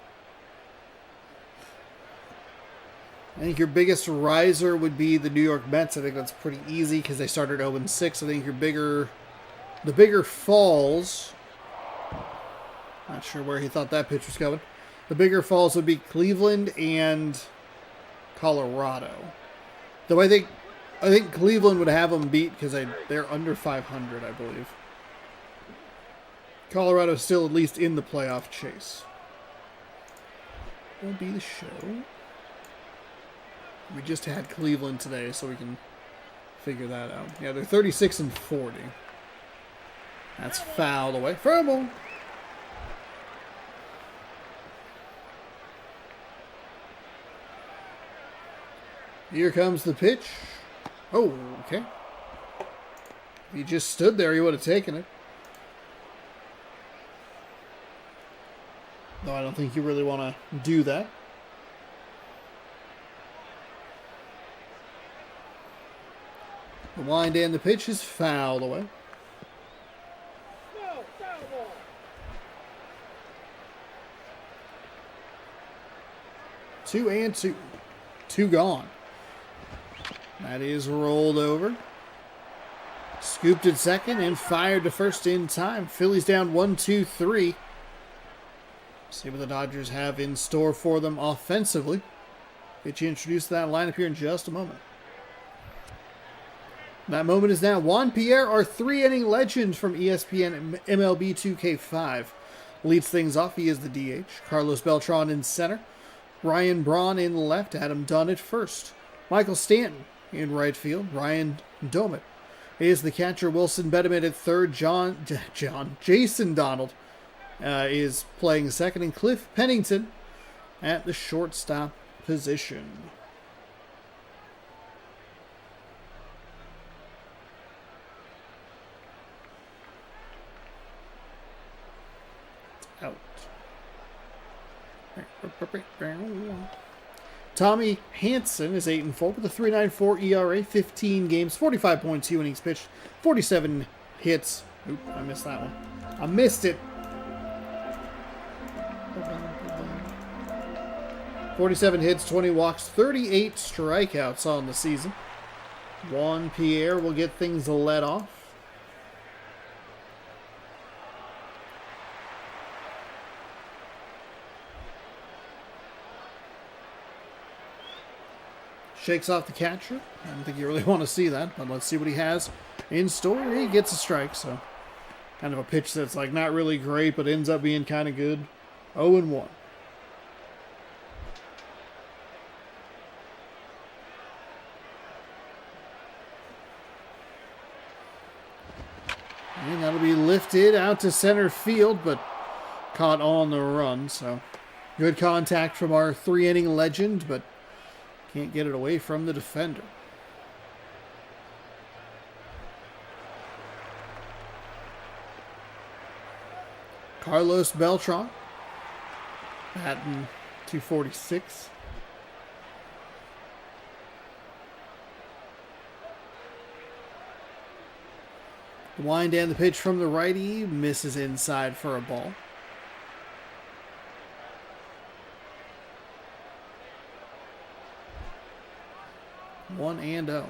I think your biggest riser would be the New York Mets. I think that's pretty easy because they started 0-6. I think the bigger falls. Not sure where he thought that pitch was going. The bigger falls would be Cleveland and Colorado. Though I think Cleveland would have them beat because they're under 500, I believe. Colorado's still at least in the playoff chase. That'll be the show. We just had Cleveland today, so we can figure that out. Yeah, they're 36-40. That's fouled away. Foul ball. Here comes the pitch. Oh, okay. If he just stood there, he would have taken it. Though I don't think you really want to do that. The wind and the pitch is fouled away. No, foul ball. 2-2. 2 gone. That is rolled over. Scooped at second and fired to first in time. Phillies down 1-2-3. See what the Dodgers have in store for them offensively. Get you introduced to that lineup here in just a moment. That moment is now. Juan Pierre, our 3-inning legend from ESPN MLB 2K5. Leads things off. He is the DH. Carlos Beltran in center. Ryan Braun in left. Adam Dunn at first. Michael Stanton in right field. Ryan Domit is the catcher. Wilson Betterman at third. Jason Donald is playing second. And Cliff Pennington at the shortstop position. Out. Tommy Hanson is 8-4 with a 3.94 ERA, 15 games, 45.2 innings pitched, 47 hits. Oop, I missed that one. I missed it. 47 hits, 20 walks, 38 strikeouts on the season. Juan Pierre will get things led off. Shakes off the catcher. I don't think you really want to see that, but let's see what he has in store. He gets a strike, so kind of a pitch that's not really great, but ends up being kind of good. 0-1. And that'll be lifted out to center field, but caught on the run, so good contact from our 3-inning legend, but can't get it away from the defender. Carlos Beltran, batting .246. The wind and the pitch from the righty misses inside for a ball. 1-0.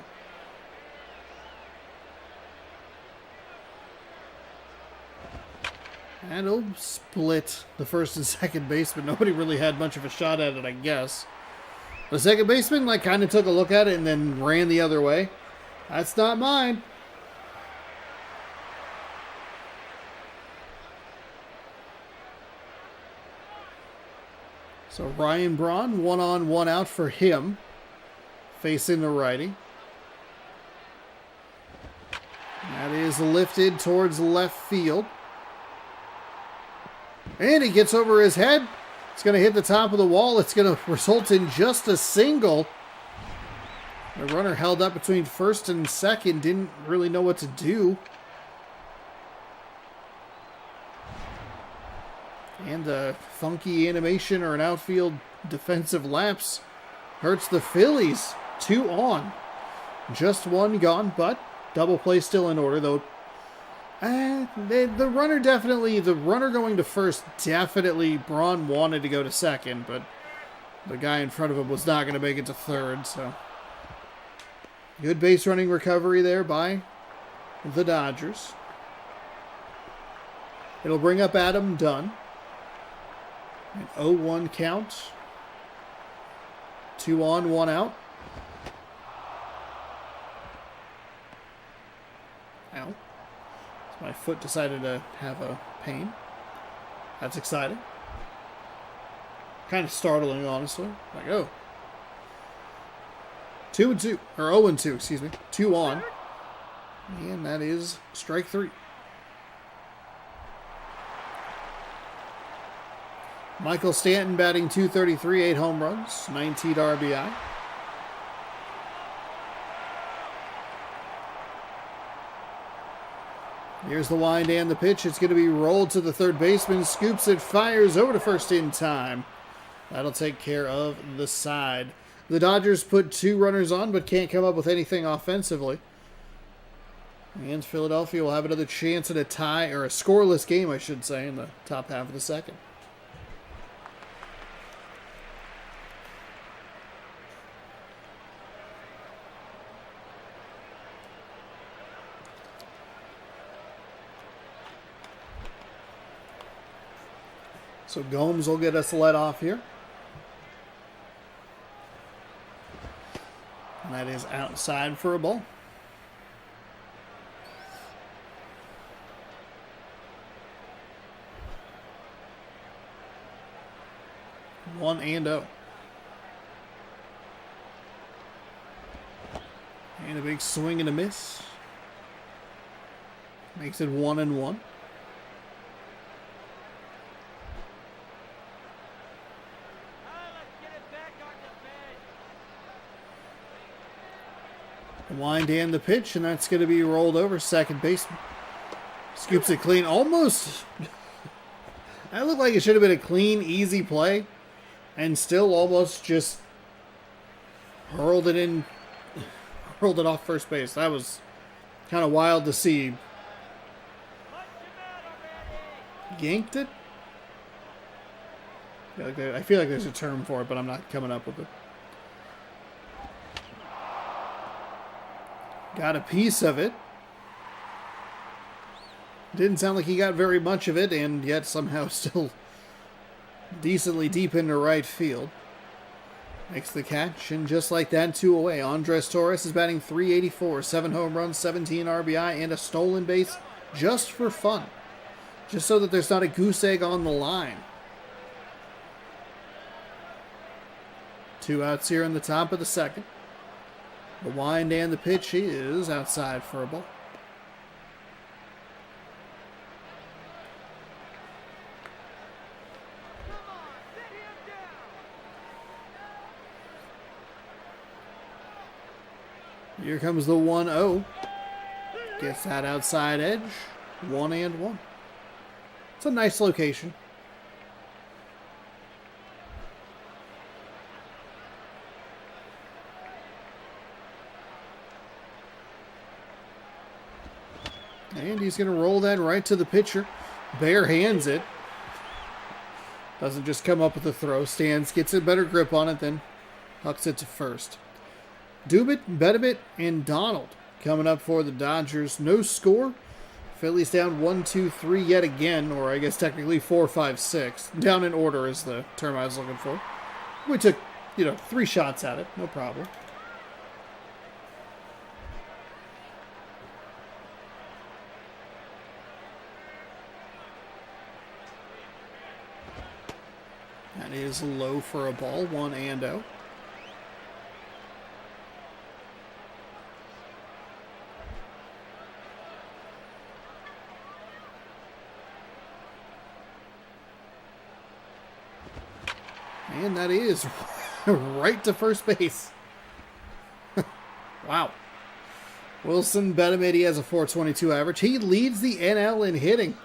And it'll split the first and second baseman. Nobody really had much of a shot at it, I guess. The second baseman kind of took a look at it and then ran the other way. That's not mine. So Ryan Braun, 1 on, 1 out for him. facing the righty. That is lifted towards left field. And he gets over his head. It's going to hit the top of the wall. It's going to result in just a single. The runner held up between first and second. Didn't really know what to do. And a funky animation or an outfield defensive lapse hurts the Phillies. 2 on. Just 1 gone, but double play still in order, though. The runner going to first, definitely Braun wanted to go to second, but the guy in front of him was not going to make it to third, so. Good base running recovery there by the Dodgers. It'll bring up Adam Dunn. An 0-1 count. 2 on, 1 out. Ow. My foot decided to have a pain. That's exciting. Kind of startling, honestly. Like, oh. 2-2. Or 0-2, excuse me. 2 on. And that is strike 3. Michael Stanton batting .233, 8 home runs, 19 RBI. Here's the wind and the pitch. It's going to be rolled to the third baseman. Scoops it, fires over to first in time. That'll take care of the side. The Dodgers put 2 runners on, but can't come up with anything offensively. And Philadelphia will have another chance at a tie, or a scoreless game, I should say, in the top half of the second. So Gomes will get us let off here. And that is outside for a ball. One and 0. And a big swing and a miss. Makes it 1-1. Wind and the pitch, and that's going to be rolled over. Second baseman scoops it clean. Almost. That looked like it should have been a clean, easy play, and still almost just hurled it off first base. That was kind of wild to see. Yanked it? I feel like there's a term for it, but I'm not coming up with it. Got a piece of it. Didn't sound like he got very much of it, and yet somehow still decently deep into right field. Makes the catch, and just like that, 2 away. Andres Torres is batting .384, 7 home runs, 17 RBI, and a stolen base just for fun. Just so that there's not a goose egg on the line. 2 outs here in the top of the second. The wind and the pitch is outside for a ball. Here comes the 1-0. Gets that outside edge. 1-1. It's a nice location. And he's going to roll that right to the pitcher. Bare hands it. Doesn't just come up with a throw. Stands, gets a better grip on it, then hucks it to first. Dubit, Bedabit, and Donald coming up for the Dodgers. No score. Phillies down 1-2-3 yet again, or I guess technically 4-5-6. Down in order is the term I was looking for. We took, 3 shots at it. No problem. That is low for a ball, 1-0. And that is right to first base. Wow. Wilson Betemit, he has a 422 average. He leads the NL in hitting.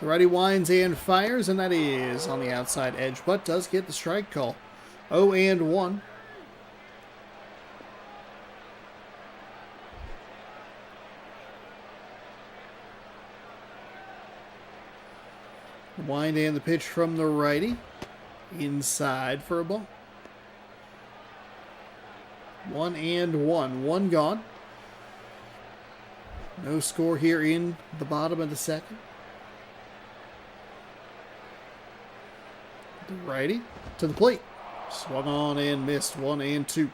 The righty winds and fires, and that is on the outside edge, but does get the strike call. 0-1. The wind and the pitch from the righty. Inside for a ball. 1-1. One gone. No score here in the bottom of the second. The righty to the plate. Swung on and missed. 1-2.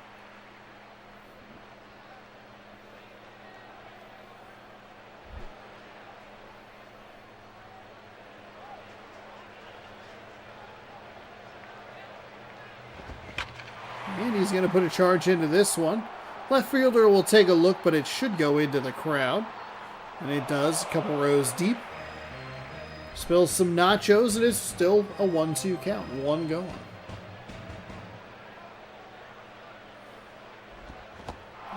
And he's going to put a charge into this one. Left fielder will take a look, but it should go into the crowd. And it does, a couple rows deep. Spills some nachos, and it's still a 1-2 count. One going.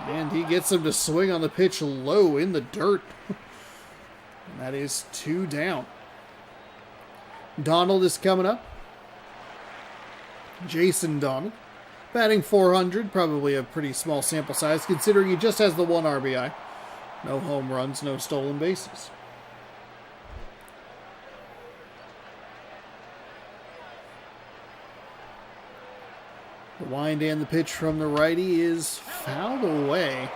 And he gets him to swing on the pitch low in the dirt. And that is 2 down. Donald is coming up. Jason Donald. Batting 400, probably a pretty small sample size, considering he just has the 1 RBI. No home runs, no stolen bases. The wind and the pitch from the righty is fouled away.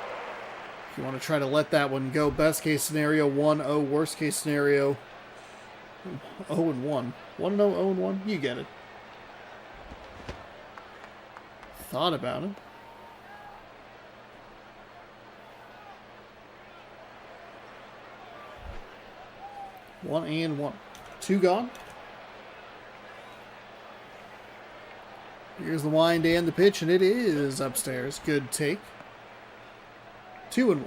If you want to try to let that one go, best case scenario 1-0, worst case scenario 0-1. 1-0, 0-1, you get it. Thought about it. One and one. 2 gone. Here's the wind and the pitch, and it is upstairs. Good take. 2-1.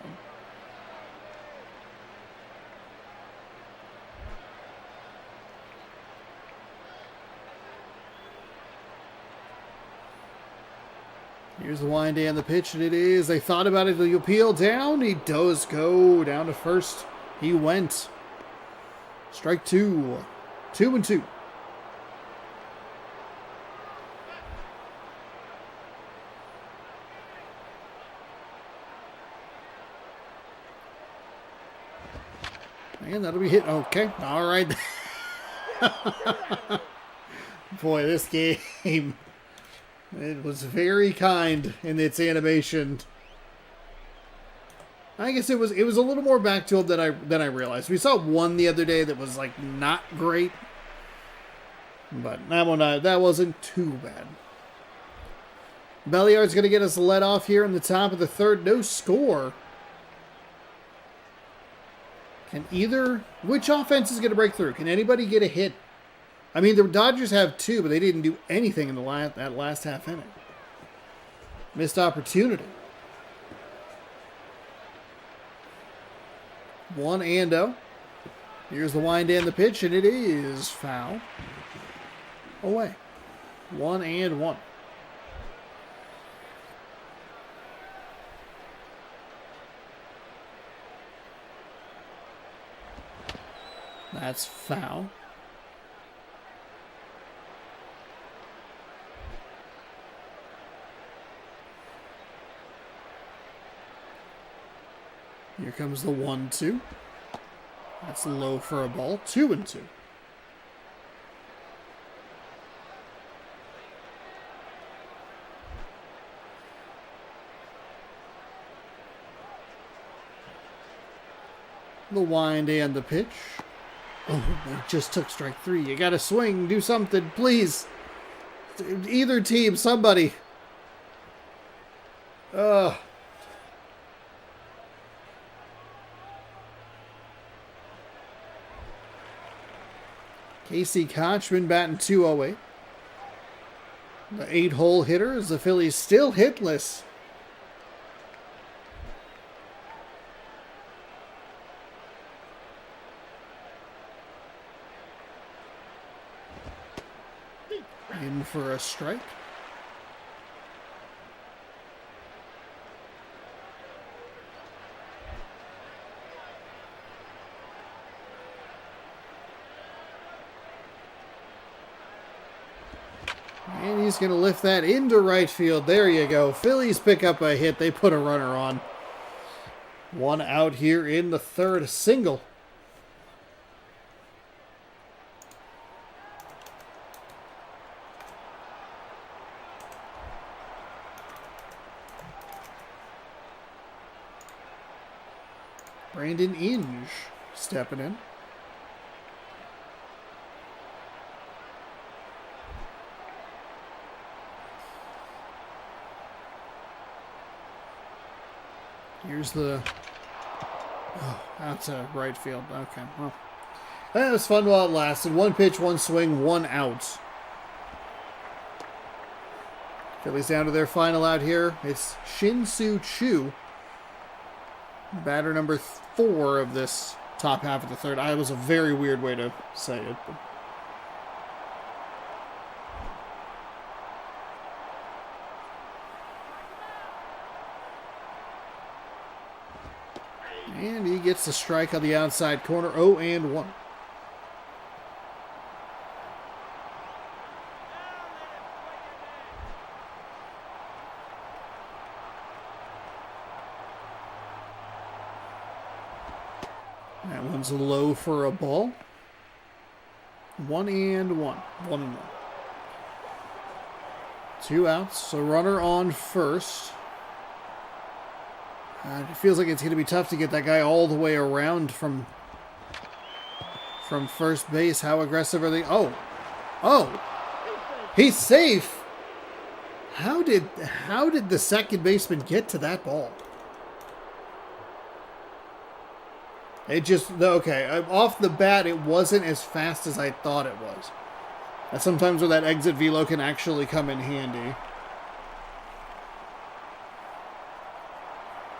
Here's the wind and the pitch, and it is. They thought about it. The appeal down. He does go down to first. He went. Strike 2. 2-2. And that'll be hit. Okay. All right. Boy, this game. It was very kind in its animation. I guess it was a little more back to it than I realized. We saw one the other day that was like not great, but that wasn't too bad. Belliard's going to get us let off here in the top of the third. No score. Which offense is going to break through? Can anybody get a hit? I mean, the Dodgers have 2, but they didn't do anything in that last half inning. Missed opportunity. 1-0. Here's the wind and the pitch, and it is foul. Away. 1-1. That's foul. Here comes the 1-2. That's low for a ball. 2-2. The wind and the pitch. Oh, they just took strike 3. You gotta swing. Do something, please. Either team, somebody. Casey Kochman batting .208. The 8-hole hitter is the Phillies still hitless. In for a strike. And he's going to lift that into right field. There you go. Phillies pick up a hit. They put a runner on. One out here in the third. Single. Brandon Inge stepping in. Here's the... Oh, that's a right field. Okay, well. That was fun while it lasted. One pitch, one swing, one out. Phillies down to their final out here. It's Shin-Soo Choo. Batter number 4 of this top half of the third. It was a very weird way to say it. But... And he gets the strike on the outside corner. 0-1. That one's low for a ball. 1-1. 1-1. 2 outs. So runner on first. It feels like it's going to be tough to get that guy all the way around from first base. How aggressive are they? Oh, he's safe. How did the second baseman get to that ball? It just, okay, off the bat, it wasn't as fast as I thought it was. And sometimes where that exit velo can actually come in handy.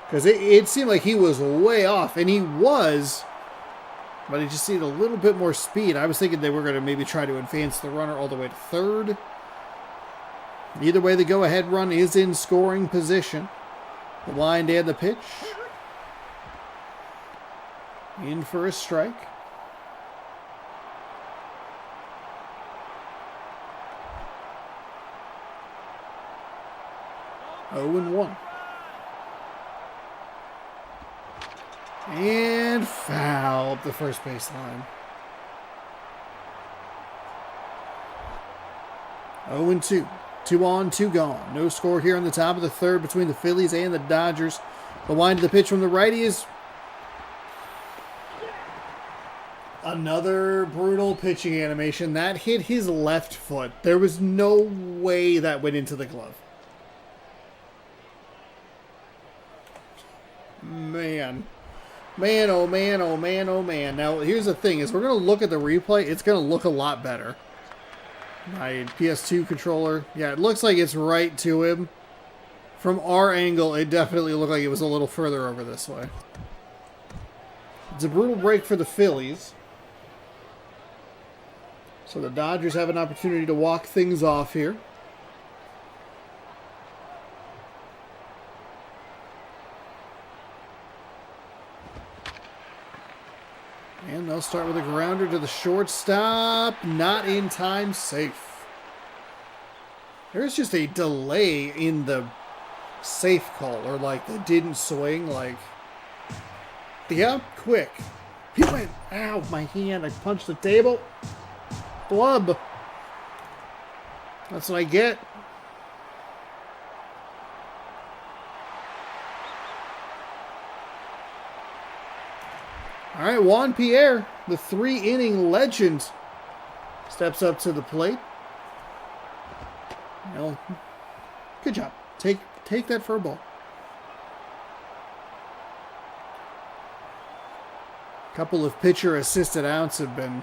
Because it seemed like he was way off, and he was, but he just needed a little bit more speed. I was thinking they were going to maybe try to advance the runner all the way to third. Either way, the go-ahead run is in scoring position. The wind and the pitch. In for a strike. Oh and 1. And foul up the first base line. 0-2. 2 on, 2 gone. No score here on the top of the third between the Phillies and the Dodgers. The wind of the pitch from the righty is another brutal pitching animation. That hit his left foot. There was no way that went into the glove. Man. Man, oh man, oh man, oh man. Now, here's the thing, is we're going to look at the replay. It's going to look a lot better. My PS2 controller. Yeah, it looks like it's right to him. From our angle, it definitely looked like it was a little further over this way. It's a brutal break for the Phillies. So the Dodgers have an opportunity to walk things off here. And they'll start with a grounder to the shortstop. Not in time, safe. There's just a delay in the safe call, or like they didn't swing, like, yeah, quick. He went, ow, my hand, I punched the table. Blub. That's what I get. All right, Juan Pierre, the 3-inning legend, steps up to the plate. Well, good job. Take that for a ball. A couple of pitcher-assisted outs have been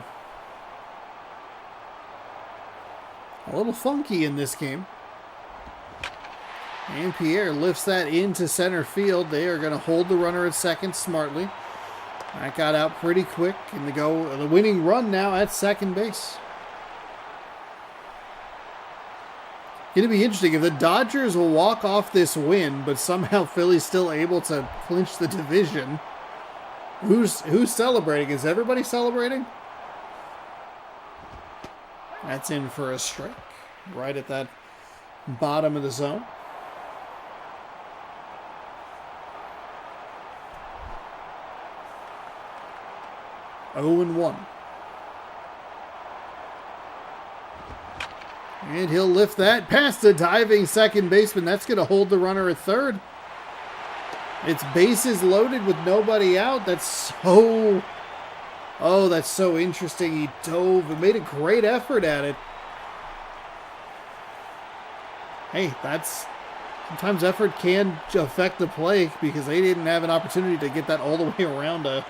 a little funky in this game. And Pierre lifts that into center field. They are going to hold the runner at second smartly. That got out pretty quick, and the winning run now at second base. Going to be interesting if the Dodgers will walk off this win, but somehow Philly's still able to clinch the division. Who's celebrating? Is everybody celebrating? That's in for a strike. Right at that bottom of the zone. Oh and 1. And he'll lift that past the diving second baseman. That's going to hold the runner at third. It's bases loaded with nobody out. That's so... Oh, that's so interesting. He dove and made a great effort at it. Hey, that's... Sometimes effort can affect the play because they didn't have an opportunity to get that all the way around to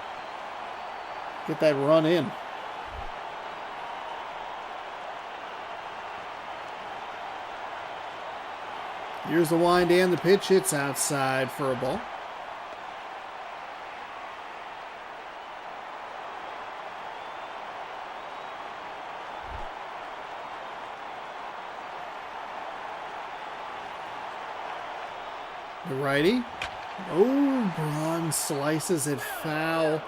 get that run in. Here's the wind and the pitch. It's outside for a ball. The righty. Oh, Braun slices it foul.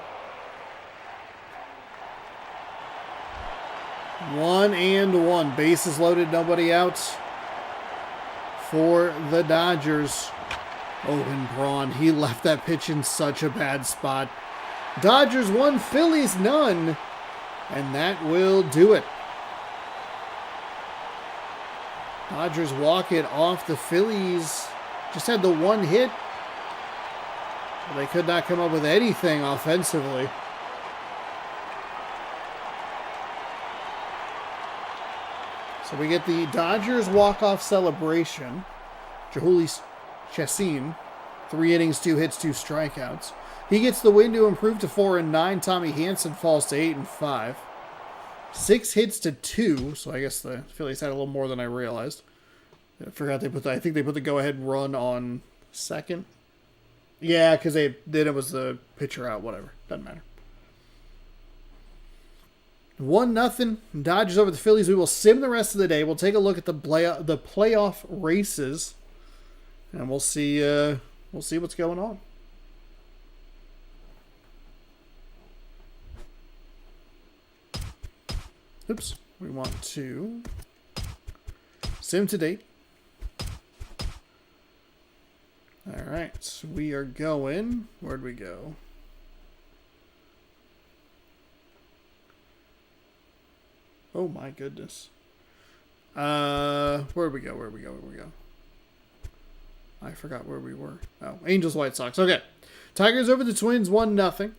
1-1. Bases loaded, nobody out for the Dodgers. Oh, and Braun, he left that pitch in such a bad spot. Dodgers 1, Phillies none. And that will do it. Dodgers walk it off. The Phillies just had the one hit. They could not come up with anything offensively. So we get the Dodgers walk-off celebration. Jhoulys Chacin, 3 innings, 2 hits, 2 strikeouts. He gets the win to improve to 4-9. Tommy Hanson falls to 8-5. 6 hits to 2, so I guess the Phillies had a little more than I realized. I forgot they put I think they put the go-ahead run on second. Yeah, because then it was the pitcher out, whatever. Doesn't matter. 1-0. Dodgers over the Phillies. We will sim the rest of the day. We'll take a look at the playoff races, and we'll see what's going on. Oops. We want to sim to date. All right. We are going. Where'd we go? Oh my goodness. Where'd we go? I forgot where we were. Oh, Angels, White Sox. Okay. Tigers over the Twins, 1-0.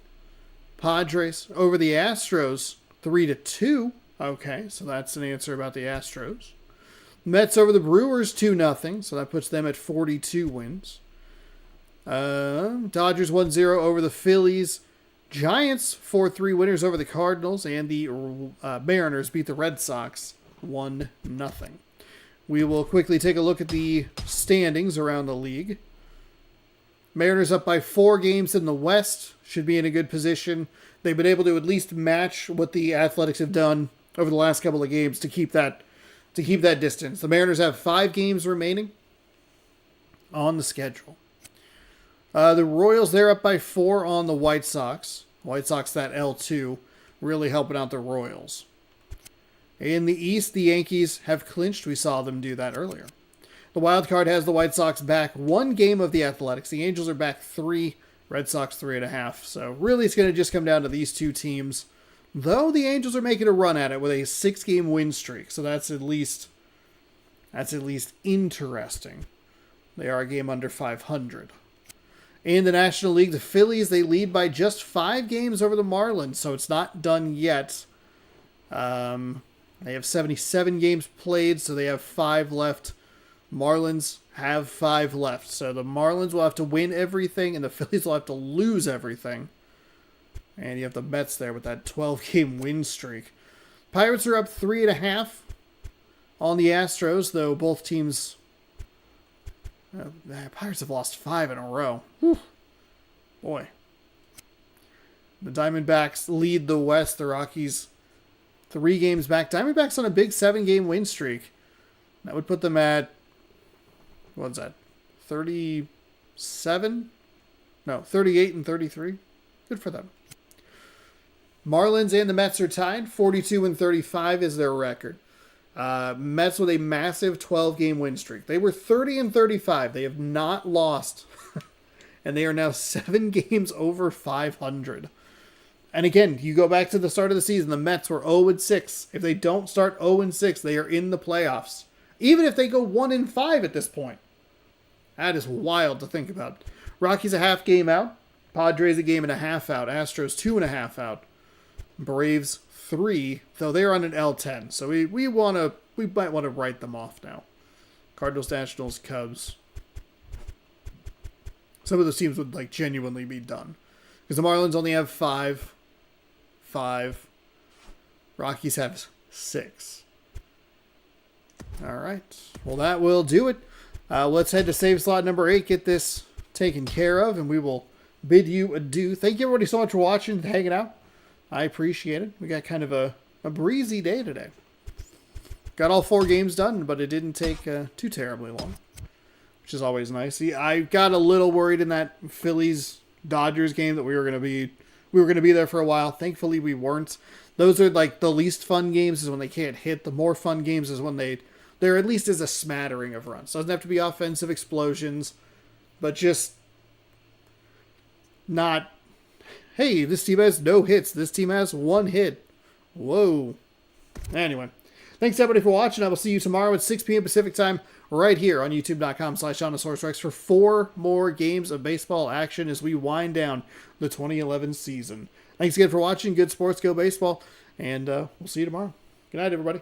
Padres over the Astros, 3-2. Okay, so that's an answer about the Astros. Mets over the Brewers, 2-0. So that puts them at 42 wins. Dodgers 1-0 over the Phillies. Giants 4-3 winners over the Cardinals, and the Mariners beat the Red Sox 1-0. We will quickly take a look at the standings around the league. Mariners up by 4 games in the West, should be in a good position. They've been able to at least match what the Athletics have done over the last couple of games to keep that distance. The Mariners have 5 games remaining on the schedule. The Royals, they're up by 4 on the White Sox. White Sox, that L2, really helping out the Royals. In the East, the Yankees have clinched. We saw them do that earlier. The wild card has the White Sox back 1 game of the Athletics. The Angels are back 3, Red Sox 3.5. So really it's going to just come down to these 2 teams. Though the Angels are making a run at it with a 6-game win streak. So that's at least interesting. They are a game under 500. In the National League, the Phillies, they lead by just 5 games over the Marlins, so it's not done yet. They have 77 games played, so they have 5 left. Marlins have 5 left, so the Marlins will have to win everything, and the Phillies will have to lose everything. And you have the Mets there with that 12-game win streak. Pirates are up 3.5 on the Astros, though both teams... the Pirates have lost 5 in a row. Whew. Boy. The Diamondbacks lead the West. The Rockies 3 games back. Diamondbacks on a big 7-game win streak. That would put them at, what's that, 37? No, 38 and 33. Good for them. Marlins and the Mets are tied. 42 and 35 is their record. Mets with a massive 12-game win streak. They were 30 and 35. They have not lost. And they are now 7 games over 500. And again, you go back to the start of the season, the Mets were 0 and 6. If they don't start 0 and 6, they are in the playoffs. Even if they go 1 and 5 at this point. That is wild to think about. Rockies a half game out. Padres a game and a half out. Astros 2.5 out. Braves 3, though they're on an L10. So we might want to write them off now. Cardinals, Nationals, Cubs. Some of those teams would like genuinely be done. Because the Marlins only have 5. Rockies have 6. All right. Well, that will do it. Let's head to save slot number 8. Get this taken care of, and we will bid you adieu. Thank you everybody so much for watching and hanging out. I appreciate it. We got kind of a breezy day today. Got all 4 games done, but it didn't take too terribly long, which is always nice. See, I got a little worried in that Phillies Dodgers game that we were going to be there for a while. Thankfully, we weren't. Those are like the least fun games is when they can't hit. The more fun games is when there at least is a smattering of runs. Doesn't have to be offensive explosions, but just not, hey, this team has no hits. This team has 1 hit. Whoa. Anyway, thanks everybody for watching. I will see you tomorrow at 6 p.m. Pacific time right here on youtube.com/ShonAsaurusRex for 4 more games of baseball action as we wind down the 2011 season. Thanks again for watching. Good sports, go baseball, and we'll see you tomorrow. Good night, everybody.